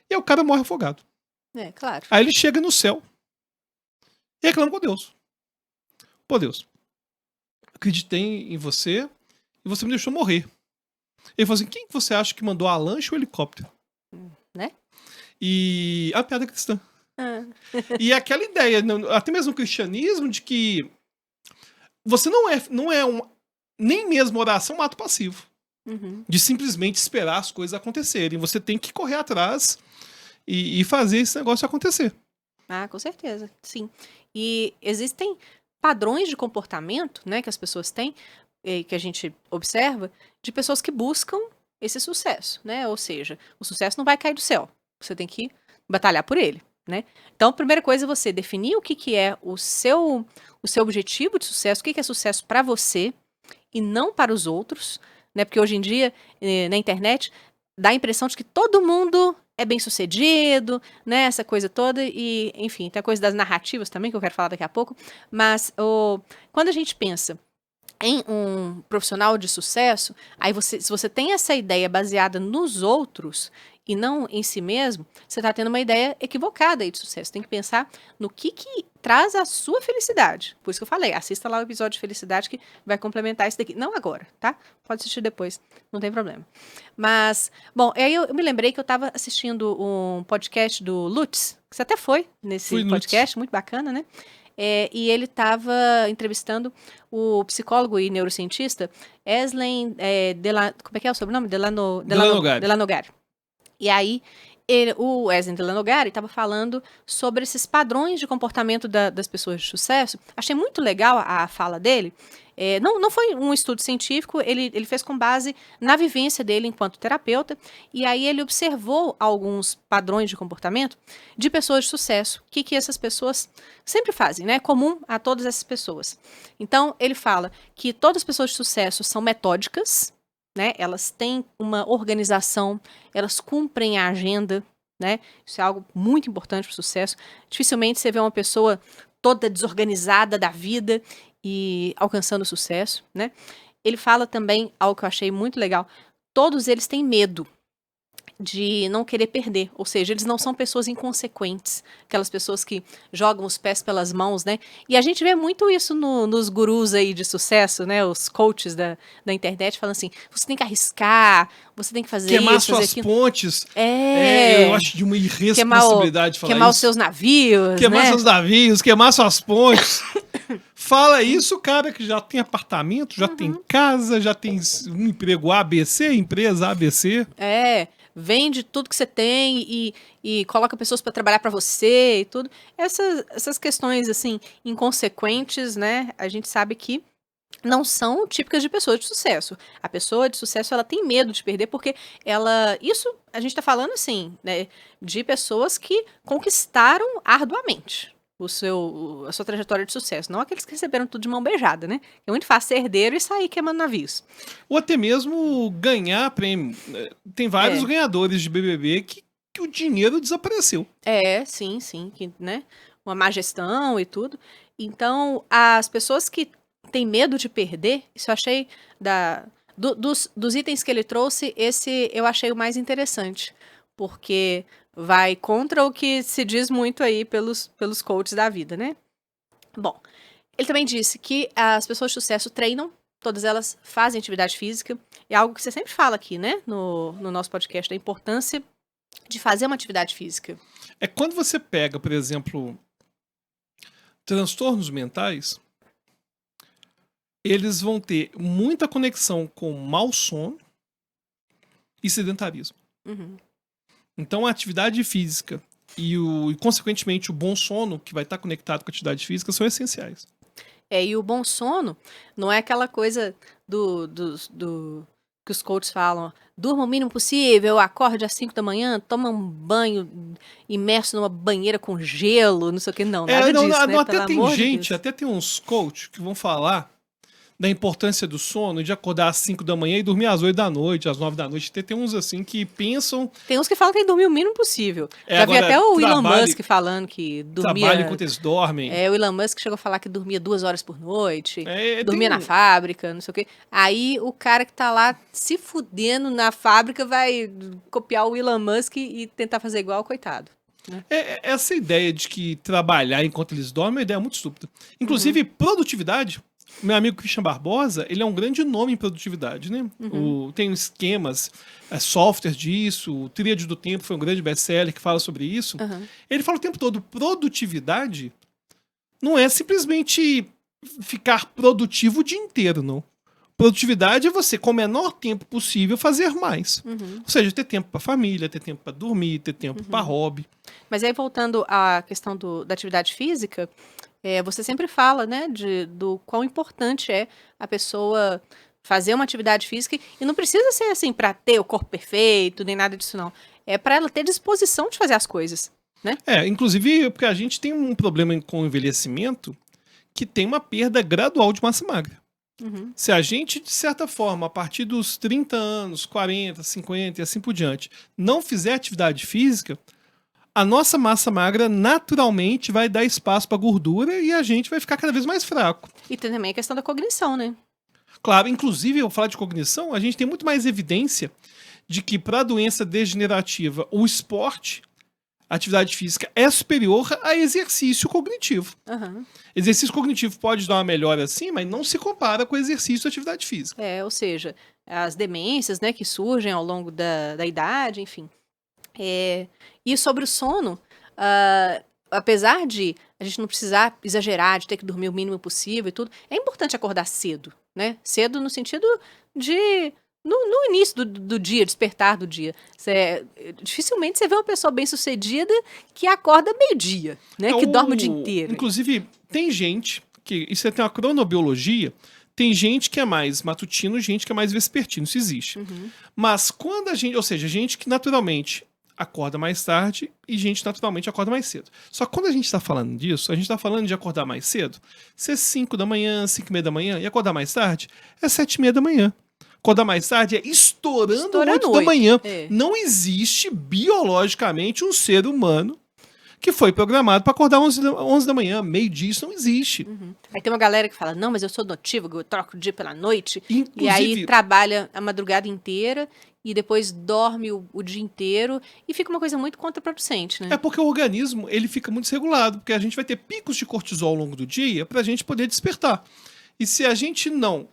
A: E aí o cara morre afogado.
B: É, claro.
A: Aí ele chega no céu e reclama com Deus. Pô, Deus, acreditei em você e você me deixou morrer. Ele falou assim, quem que você acha que mandou a lancha ou o helicóptero?
B: Né?
A: E a piada cristã. E aquela ideia, até mesmo no cristianismo, de que você não é nem mesmo oração um ato passivo. De simplesmente esperar as coisas acontecerem. Você tem que correr atrás e fazer esse negócio acontecer.
B: Ah, com certeza, sim. E existem padrões de comportamento, né, que as pessoas têm, que a gente observa, de pessoas que buscam esse sucesso, né? Ou seja, o sucesso não vai cair do céu. Você tem que batalhar por ele, né? Então, a primeira coisa é você definir o que é o seu objetivo de sucesso, o que é sucesso para você e não para os outros, né? Porque hoje em dia, na internet, dá a impressão de que todo mundo é bem sucedido, né? Essa coisa toda. E, enfim, tem a coisa das narrativas também, que eu quero falar daqui a pouco. Mas quando a gente pensa em um profissional de sucesso, aí se você tem essa ideia baseada nos outros e não em si mesmo, você está tendo uma ideia equivocada aí de sucesso. Tem que pensar no que traz a sua felicidade. Por isso que eu falei, assista lá o episódio de felicidade que vai complementar isso daqui. Não agora, tá? Pode assistir depois, não tem problema. Mas, bom, aí eu me lembrei que eu estava assistindo um podcast do Lutz, que você até foi nesse podcast, muito bacana, né? E ele estava entrevistando o psicólogo e neurocientista Eslen como é que é o sobrenome? Delanogari. E aí, o Eslen Delanogari estava falando sobre esses padrões de comportamento das pessoas de sucesso. Achei muito legal a fala dele. Não foi um estudo científico, ele fez com base na vivência dele enquanto terapeuta, e aí ele observou alguns padrões de comportamento de pessoas de sucesso, que essas pessoas sempre fazem, né? Comum a todas essas pessoas. Então, ele fala que todas as pessoas de sucesso são metódicas, né? Elas têm uma organização, elas cumprem a agenda, né? Isso é algo muito importante para o sucesso. Dificilmente você vê uma pessoa toda desorganizada da vida e alcançando sucesso, né? Ele fala também algo que eu achei muito legal. Todos eles têm medo de não querer perder, ou seja, eles não são pessoas inconsequentes, aquelas pessoas que jogam os pés pelas mãos, né? E a gente vê muito isso nos gurus aí de sucesso, né? Os coaches da internet falando assim, você tem que arriscar, você tem que fazer
A: queimar
B: isso,
A: suas pontes. Eu acho de uma irresponsabilidade falar isso.
B: Queimar os seus navios,
A: queimar seus navios, queimar suas pontes. Fala isso, cara, que já tem apartamento, já tem casa, já tem um emprego ABC, empresa ABC.
B: Vende tudo que você tem e coloca pessoas para trabalhar para você e tudo. Essas questões, assim, inconsequentes, né? A gente sabe que não são típicas de pessoas de sucesso. A pessoa de sucesso, ela tem medo de perder porque isso a gente tá falando, assim, né? De pessoas que conquistaram arduamente a sua trajetória de sucesso. Não aqueles que receberam tudo de mão beijada, né? É muito fácil ser herdeiro e sair queimando navios.
A: Ou até mesmo ganhar prêmio. Tem vários ganhadores de BBB que o dinheiro desapareceu.
B: Sim, que, né? Uma má gestão e tudo. Então, as pessoas que têm medo de perder, isso eu achei dos itens que ele trouxe, esse eu achei o mais interessante. Porque vai contra o que se diz muito aí pelos coaches da vida, né? Bom, ele também disse que as pessoas de sucesso treinam, todas elas fazem atividade física. É algo que você sempre fala aqui, né? No nosso podcast, da importância de fazer uma atividade física.
A: Quando você pega, por exemplo, transtornos mentais, eles vão ter muita conexão com mau sono e sedentarismo. Então, a atividade física e consequentemente, o bom sono, que vai estar conectado com a atividade física, são essenciais.
B: E o bom sono não é aquela coisa que os coaches falam, durma o mínimo possível, acorde às 5 da manhã, toma um banho imerso numa banheira com gelo, não sei o que, não, nada disso, né?
A: Até tem gente, até tem uns coaches que vão falar da importância do sono, de acordar às 5 da manhã e dormir às 8 da noite, às 9 da noite. Tem uns assim que pensam...
B: Tem uns que falam que tem que dormir o mínimo possível. Já vi até o Elon Musk falando que dormia...
A: Trabalho enquanto eles dormem.
B: O Elon Musk chegou a falar que dormia 2 horas por noite, dormia na fábrica, não sei o quê. Aí o cara que tá lá se fudendo na fábrica vai copiar o Elon Musk e tentar fazer igual, coitado. Né?
A: Essa ideia de que trabalhar enquanto eles dormem é uma ideia muito estúpida. Inclusive, produtividade Meu amigo Christian Barbosa, ele é um grande nome em produtividade, né? Tem esquemas, softwares disso, o Tríade do Tempo foi um grande best-seller que fala sobre isso. Ele fala o tempo todo, produtividade não é simplesmente ficar produtivo o dia inteiro, não. Produtividade é você, com o menor tempo possível, fazer mais. Ou seja, ter tempo para família, ter tempo para dormir, ter tempo para hobby.
B: Mas aí, voltando à questão da atividade física, você sempre fala, né, do quão importante é a pessoa fazer uma atividade física, e não precisa ser assim para ter o corpo perfeito, nem nada disso, não. É para ela ter disposição de fazer as coisas, né?
A: Inclusive, porque a gente tem um problema com o envelhecimento que tem uma perda gradual de massa magra. Se a gente, de certa forma, a partir dos 30 anos, 40, 50 e assim por diante, não fizer atividade física, a nossa massa magra naturalmente vai dar espaço para gordura e a gente vai ficar cada vez mais fraco.
B: E tem também a questão da cognição, né?
A: Claro, inclusive, eu falar de cognição, a gente tem muito mais evidência de que para a doença degenerativa, o esporte, a atividade física, é superior a exercício cognitivo. Exercício cognitivo pode dar uma melhora assim, mas não se compara com o exercício de atividade física.
B: Ou seja, as demências, né, que surgem ao longo da idade, enfim. E sobre o sono, apesar de a gente não precisar exagerar, de ter que dormir o mínimo possível e tudo, é importante acordar cedo, né? Cedo no sentido de... No início do dia, despertar do dia. Dificilmente você vê uma pessoa bem-sucedida que acorda meio-dia, né? Que dorme o dia inteiro.
A: Inclusive, tem gente que... Isso tem uma cronobiologia. Tem gente que é mais matutino, gente que é mais vespertino. Isso existe. Mas quando a gente... Ou seja, gente que naturalmente acorda mais tarde e gente naturalmente acorda mais cedo. Só que quando a gente está falando disso, a gente está falando de acordar mais cedo, ser 5 da manhã, 5 e meia da manhã, e acordar mais tarde é 7 e meia da manhã. Acordar mais tarde é estourando 8 da manhã. Não existe biologicamente um ser humano que foi programado para acordar 11 da manhã, meio-dia, isso não existe.
B: Aí tem uma galera que fala, não, mas eu sou notívago, eu troco o dia pela noite,
A: Inclusive,
B: e aí trabalha a madrugada inteira e depois dorme o dia inteiro e fica uma coisa muito contraproducente, né?
A: É porque o organismo ele fica muito desregulado, porque a gente vai ter picos de cortisol ao longo do dia para a gente poder despertar. E se a gente não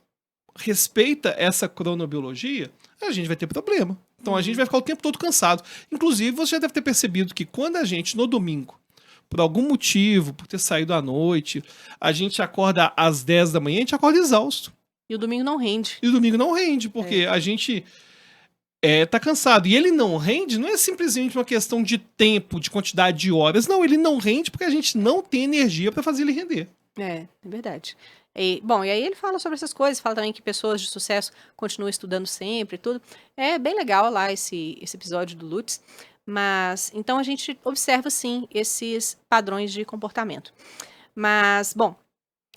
A: respeita essa cronobiologia, a gente vai ter problema. Então a gente vai ficar o tempo todo cansado. Inclusive, você já deve ter percebido que quando a gente, no domingo, por algum motivo, por ter saído à noite, a gente acorda às 10 da manhã, a gente acorda exausto.
B: E o domingo não rende.
A: E o domingo não rende, porque a gente tá cansado. E ele não rende, não é simplesmente uma questão de tempo, de quantidade de horas. Não, ele não rende porque a gente não tem energia para fazer ele render.
B: É verdade. E aí ele fala sobre essas coisas, fala também que pessoas de sucesso continuam estudando sempre e tudo. É bem legal lá esse episódio do Lutz. Mas, então a gente observa, sim, esses padrões de comportamento. Mas, bom,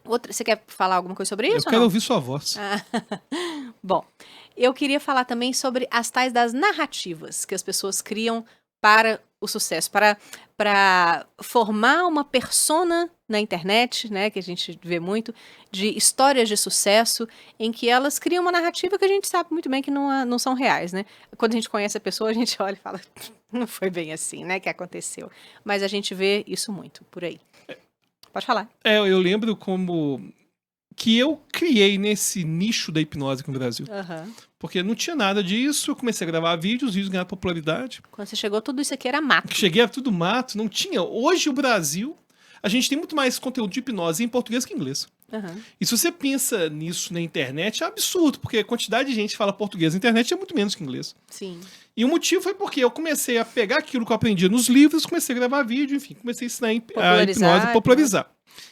B: você quer falar alguma coisa sobre isso?
A: Eu quero ouvir sua voz.
B: Bom, eu queria falar também sobre as tais das narrativas que as pessoas criam para o sucesso, para formar uma persona na internet, né, que a gente vê muito, de histórias de sucesso, em que elas criam uma narrativa que a gente sabe muito bem que não são reais, né? Quando a gente conhece a pessoa, a gente olha e fala, não foi bem assim, né, que aconteceu. Mas a gente vê isso muito por aí. Pode falar.
A: Eu lembro como que eu criei nesse nicho da hipnose aqui no Brasil. Porque não tinha nada disso, eu comecei a gravar vídeos, os vídeos ganharam popularidade.
B: Quando você chegou, tudo isso aqui era mato.
A: Cheguei a tudo mato, não tinha. Hoje o Brasil, a gente tem muito mais conteúdo de hipnose em português que em inglês. E se você pensa nisso na internet, é absurdo, porque a quantidade de gente que fala português na internet é muito menos que inglês.
B: Sim.
A: E o motivo foi porque eu comecei a pegar aquilo que eu aprendi nos livros, comecei a gravar vídeo, enfim, comecei a ensinar a hipnose, popularizar.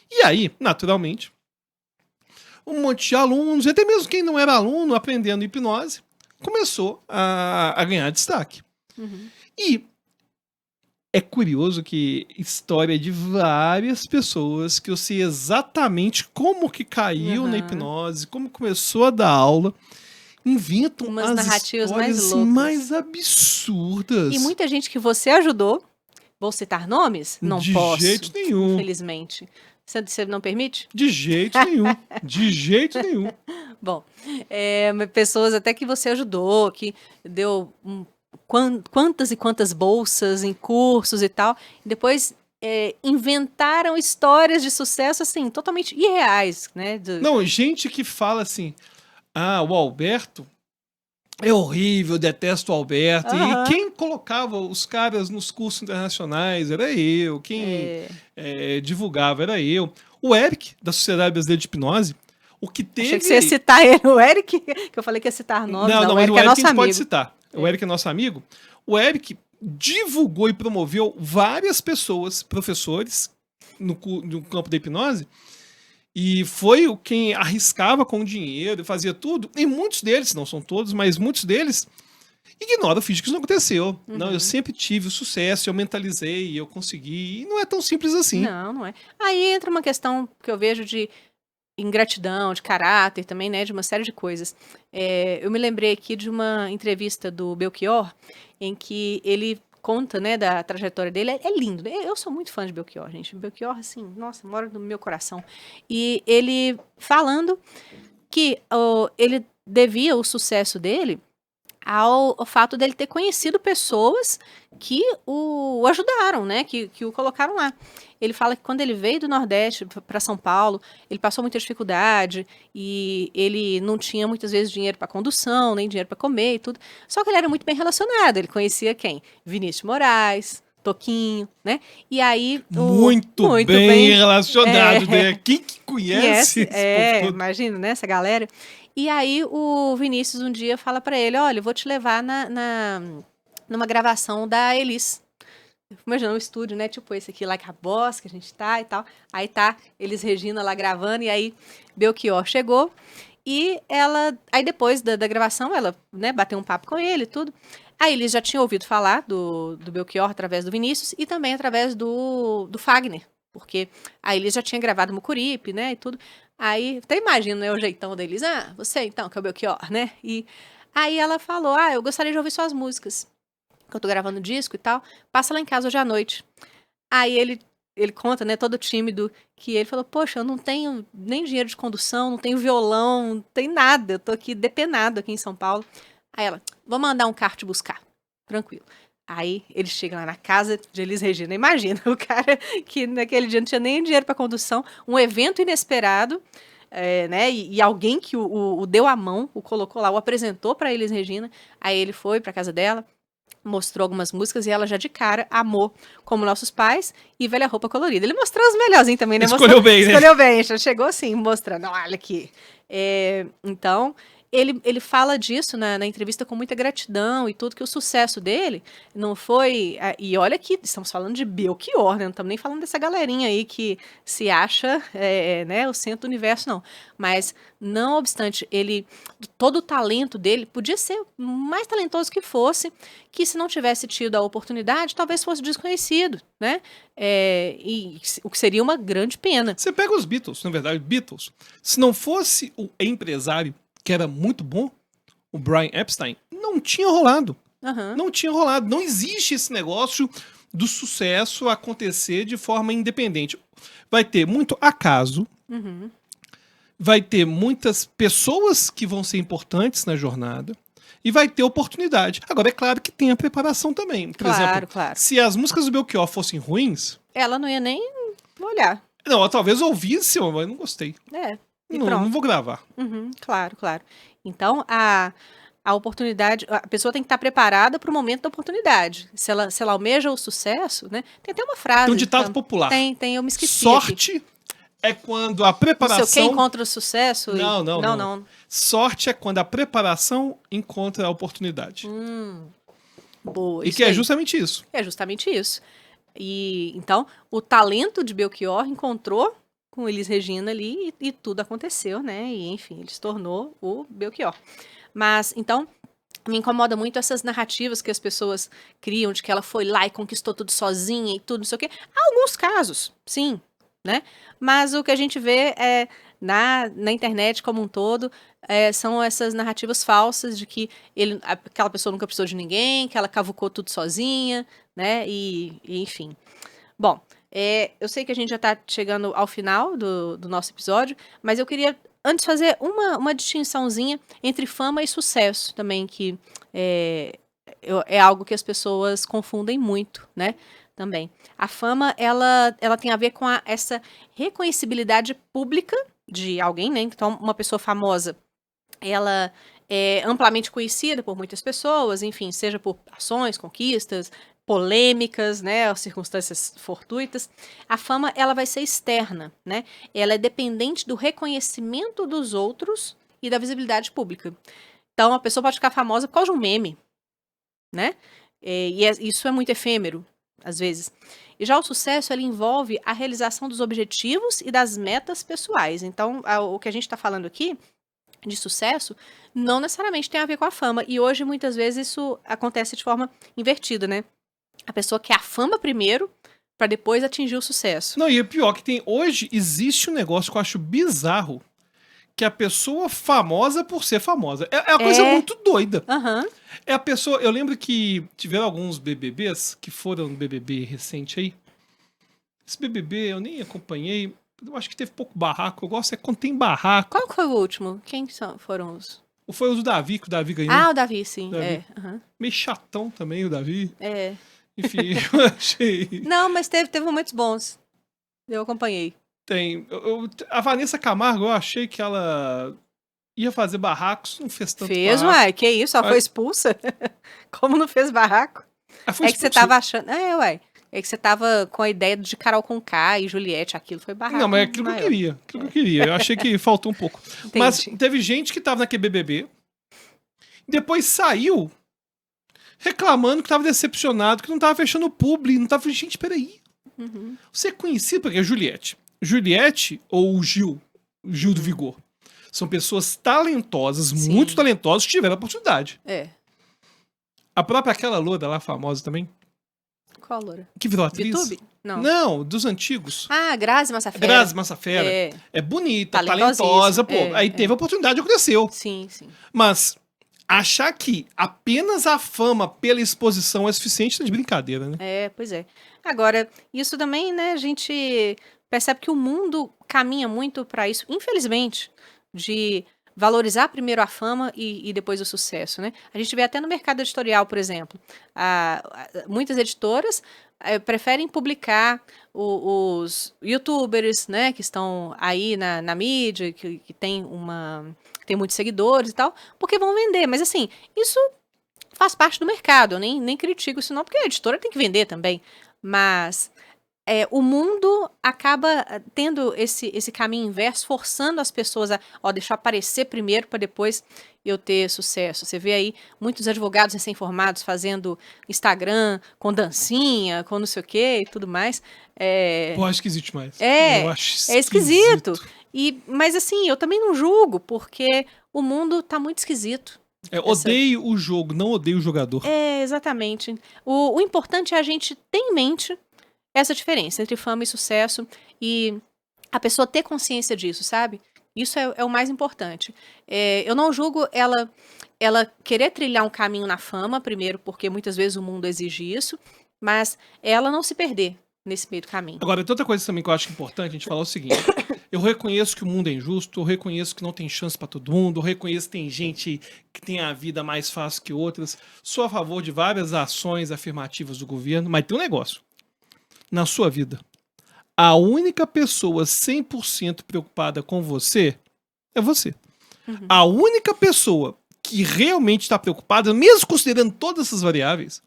A: E aí, naturalmente, um monte de alunos, e até mesmo quem não era aluno aprendendo hipnose, começou a ganhar destaque. E é curioso que história de várias pessoas que eu sei exatamente como que caiu na hipnose, como começou a dar aula, inventam
B: umas
A: as
B: narrativas
A: histórias
B: mais loucas,
A: mais absurdas.
B: E muita gente que você ajudou. Vou citar nomes? Não posso.
A: De jeito nenhum.
B: Infelizmente. Você não permite?
A: De jeito nenhum. De jeito nenhum.
B: Bom, pessoas até que você ajudou, que deu quantas e quantas bolsas em cursos e tal. E depois inventaram histórias de sucesso, assim, totalmente irreais, né?
A: Não, gente que fala assim, o Alberto é horrível, detesto o Alberto. E quem colocava os caras nos cursos internacionais era eu. Quem divulgava era eu. O Eric, da Sociedade Brasileira de Hipnose, o que teve...
B: Achei que você ia citar ele, o Eric, que eu falei que ia citar nomes.
A: Não,
B: o Eric é nosso amigo.
A: Pode citar. O Eric é nosso amigo. O Eric divulgou e promoveu várias pessoas, professores, no campo da hipnose, e foi quem arriscava com o dinheiro, fazia tudo, e muitos deles, não são todos, mas muitos deles, ignoram o finge que isso não aconteceu. Não, eu sempre tive o sucesso, eu mentalizei, eu consegui, e não é tão simples assim.
B: Não é. Aí entra uma questão que eu vejo de ingratidão, de caráter também, né, de uma série de coisas. Eu me lembrei aqui de uma entrevista do Belchior, em que ele conta, né, da trajetória dele. É lindo, né? Eu sou muito fã de Belchior, gente. Belchior, assim, nossa, mora no meu coração. E ele falando que ele devia o sucesso dele ao fato dele ter conhecido pessoas que o ajudaram, né, que o colocaram lá. Ele fala que quando ele veio do Nordeste para São Paulo, ele passou muita dificuldade e ele não tinha muitas vezes dinheiro para condução, nem dinheiro para comer e tudo. Só que ele era muito bem relacionado. Ele conhecia quem? Vinícius de Moraes, Toquinho, né? E aí...
A: Muito bem relacionado, né? Quem que conhece?
B: Imagina, né? Essa galera. E aí o Vinícius um dia fala pra ele, olha, eu vou te levar numa gravação da Elis. Imagina um estúdio, né? Tipo esse aqui, Like a Boss, que a gente tá e tal. Aí tá Elis Regina lá gravando, e aí Belchior chegou. E aí depois da gravação, ela, né, bateu um papo com ele e tudo. Aí eles já tinham ouvido falar do Belchior através do Vinícius e também através do Fagner. Porque aí eles já tinham gravado Mucuripe, né, e tudo. Aí, até imagino, né, o jeitão deles. Você então, que é o Belchior, né? E aí ela falou, eu gostaria de ouvir suas músicas. Que eu tô gravando disco e tal. Passa lá em casa hoje à noite. Aí ele conta, né, todo tímido, que ele falou, poxa, eu não tenho nem dinheiro de condução, não tenho violão, não tenho nada. Eu tô aqui depenado aqui em São Paulo. Aí ela, vou mandar um carro te buscar. Tranquilo. Aí ele chega lá na casa de Elis Regina. Imagina, o cara que naquele dia não tinha nem dinheiro para condução, um evento inesperado, né? E alguém que o deu a mão, o colocou lá, o apresentou para Elis Regina. Aí ele foi para casa dela, mostrou algumas músicas e ela já de cara amou, como Nossos Pais e Velha Roupa Colorida. Ele mostrou os melhorzinhos também, né?
A: Escolheu bem, né?
B: Escolheu bem, já chegou assim, mostrando, olha aqui. Então... Ele fala disso na entrevista com muita gratidão e tudo, que o sucesso dele não foi... E olha que estamos falando de Belchior, né? Não estamos nem falando dessa galerinha aí que se acha né, o centro do universo, não. Mas, não obstante, todo o talento dele podia ser mais talentoso que fosse, que se não tivesse tido a oportunidade, talvez fosse desconhecido, né? O que seria uma grande pena.
A: Você pega os Beatles, na verdade, Beatles. Se não fosse o empresário que era muito bom, o Brian Epstein, não tinha rolado. Não tinha rolado. Não existe esse negócio do sucesso acontecer de forma independente. Vai ter muito acaso, vai ter muitas pessoas que vão ser importantes na jornada, e vai ter oportunidade. Agora, é claro que tem a preparação também. Por exemplo, se as músicas do Belchior fossem ruins... Ela
B: não ia nem olhar.
A: Não, talvez ouvisse, mas não gostei. Não vou gravar.
B: Claro. Então, a oportunidade... A pessoa tem que estar preparada para o momento da oportunidade. Se ela almeja o sucesso, né? Tem até uma frase...
A: Tem um ditado popular.
B: Tem, eu me esqueci.
A: Sorte é quando a preparação...
B: Quem encontra o sucesso...
A: Não. Sorte é quando a preparação encontra a oportunidade.
B: Boa.
A: E que é justamente isso.
B: É justamente isso. E, então, o talento de Belchior encontrou com Elis Regina ali e tudo aconteceu, né? E, enfim, ele se tornou o Belchior. Mas, então, me incomoda muito essas narrativas que as pessoas criam de que ela foi lá e conquistou tudo sozinha e tudo, não sei o quê. Há alguns casos, sim, né? Mas o que a gente vê na internet como um todo são essas narrativas falsas de que aquela pessoa nunca precisou de ninguém, que ela cavucou tudo sozinha, né? E enfim. Bom, eu sei que a gente já está chegando ao final do nosso episódio, mas eu queria antes fazer uma distinçãozinha entre fama e sucesso também, que é algo que as pessoas confundem muito, né? Também. A fama, ela tem a ver com essa reconhecibilidade pública de alguém, né? Então, uma pessoa famosa, ela é amplamente conhecida por muitas pessoas, enfim, seja por ações, conquistas, polêmicas, né, circunstâncias fortuitas. A fama, ela vai ser externa, né? Ela é dependente do reconhecimento dos outros e da visibilidade pública. Então, a pessoa pode ficar famosa por causa de um meme, né? Isso é muito efêmero, às vezes. E já o sucesso, ele envolve a realização dos objetivos e das metas pessoais. Então, o que a gente está falando aqui de sucesso não necessariamente tem a ver com a fama. E hoje, muitas vezes, isso acontece de forma invertida, né? A pessoa quer a fama primeiro para depois atingir o sucesso.
A: Não, e o pior que hoje existe um negócio que eu acho bizarro, que é a pessoa famosa por ser famosa. É uma coisa muito doida.
B: Uhum.
A: É a pessoa... Eu lembro que tiveram alguns BBBs que foram no BBB recente aí. Esse BBB eu nem acompanhei. Eu acho que teve pouco barraco. Eu gosto quando tem barraco.
B: Qual foi o último? Quem foram os...
A: Foi o do Davi, que o Davi ganhou.
B: Ah, o Davi, sim.
A: Davi.
B: Uhum.
A: Meio chatão também o Davi.
B: É.
A: Enfim, eu achei...
B: Não, mas teve momentos bons. Eu acompanhei.
A: Tem. A Vanessa Camargo, eu achei que ela ia fazer barracos, não fez tanto
B: barraco. Uai, que isso? Ela foi expulsa? Como não fez barraco? Que você tava achando... uai. É que você tava com a ideia de Carol Conká e Juliette, aquilo foi barraco.
A: Não, mas é aquilo que eu queria. Que eu queria. Eu achei que faltou um pouco.
B: Entendi.
A: Mas teve gente que tava naquele BBB, depois saiu reclamando que tava decepcionado, que não tava fechando o publi, não tava... Gente, peraí.
B: Uhum.
A: Você é conhecido porque é Juliette. Juliette ou o Gil do Vigor. São pessoas talentosas,
B: Sim.
A: muito talentosas, que tiveram a oportunidade.
B: É.
A: A própria aquela loura lá, famosa também.
B: Qual loura?
A: Que virou atriz?
B: YouTube?
A: Não, dos antigos.
B: Ah, Grazi Massafera.
A: Grazi Massafera. É bonita, talentosa, pô. Aí teve a oportunidade, aconteceu.
B: Sim, sim.
A: Mas achar que apenas a fama pela exposição é suficiente tá de brincadeira, né?
B: Pois é. Agora, isso também, né, a gente percebe que o mundo caminha muito para isso, infelizmente, de valorizar primeiro a fama e depois o sucesso, né? A gente vê até no mercado editorial, por exemplo, muitas editoras preferem publicar os youtubers, né, que estão aí na mídia, que tem muitos seguidores e tal, porque vão vender. Mas assim, isso faz parte do mercado, eu nem critico isso não, porque a editora tem que vender também. Mas o mundo acaba tendo esse caminho inverso, forçando as pessoas a deixar aparecer primeiro para depois eu ter sucesso. Você vê aí muitos advogados recém-formados fazendo Instagram com dancinha, com não sei o que e tudo mais.
A: Eu acho que existe mais.
B: Eu
A: acho
B: esquisito. Mas assim, eu também não julgo, porque o mundo tá muito esquisito.
A: Odeio o jogo, não odeio o jogador.
B: Exatamente. O importante é a gente ter em mente essa diferença entre fama e sucesso e a pessoa ter consciência disso, sabe? Isso é o mais importante. Eu não julgo ela querer trilhar um caminho na fama, primeiro porque muitas vezes o mundo exige isso, mas ela não se perder nesse meio do caminho.
A: Agora, tem outra coisa também que eu acho importante a gente falar o seguinte. Eu reconheço que o mundo é injusto, eu reconheço que não tem chance pra todo mundo, eu reconheço que tem gente que tem a vida mais fácil que outras. Sou a favor de várias ações afirmativas do governo, mas tem um negócio. Na sua vida, a única pessoa 100% preocupada com você é você.
B: Uhum.
A: A única pessoa que realmente está preocupada, mesmo considerando todas essas variáveis,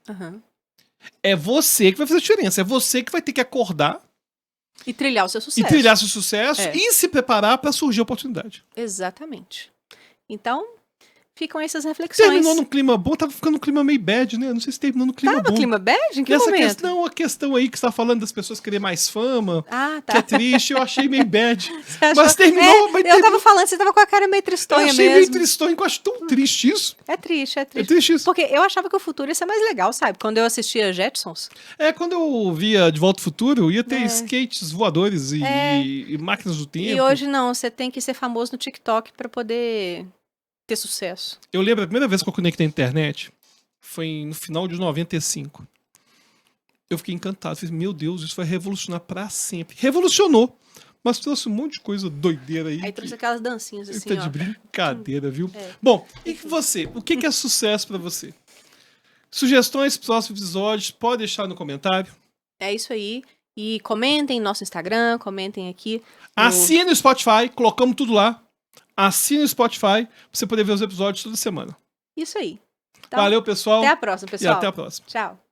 A: é você que vai fazer a diferença. É você que vai ter que acordar
B: e trilhar o seu sucesso.
A: E se preparar para surgir a oportunidade.
B: Exatamente. Então, ficam essas reflexões.
A: Terminou num clima bom, tava ficando num clima meio bad, né? Não sei se terminou num clima bom.
B: Clima bad? Em que momento?
A: A questão aí que você tá falando das pessoas querem mais fama,
B: tá.
A: Que é triste, eu achei meio bad. Mas terminou...
B: Eu tava falando, você tava com a cara meio tristonha mesmo.
A: Eu achei meio tristonho, eu acho tão triste isso.
B: É triste.
A: É triste isso.
B: Porque eu achava que o futuro ia ser mais legal, sabe? Quando eu assistia Jetsons.
A: Quando eu via De Volta ao Futuro, ia ter skates voadores e máquinas do tempo.
B: E hoje não, você tem que ser famoso no TikTok pra poder ter sucesso.
A: Eu lembro a primeira vez que eu conectei a internet foi no final de 95. Eu fiquei encantado. Falei, meu Deus, isso vai revolucionar pra sempre. Revolucionou. Mas trouxe um monte de coisa doideira aí.
B: Aí trouxe aquelas dancinhas assim,
A: tá de brincadeira, viu? Bom, e você? O que é sucesso pra você? Sugestões para próximos episódios, pode deixar no comentário.
B: É isso aí. E comentem no nosso Instagram, comentem aqui.
A: Assine o Spotify, colocamos tudo lá. Assine o Spotify pra você poder ver os episódios toda semana.
B: Isso aí. Então,
A: valeu, pessoal.
B: Até a próxima, pessoal.
A: E até a próxima.
B: Tchau.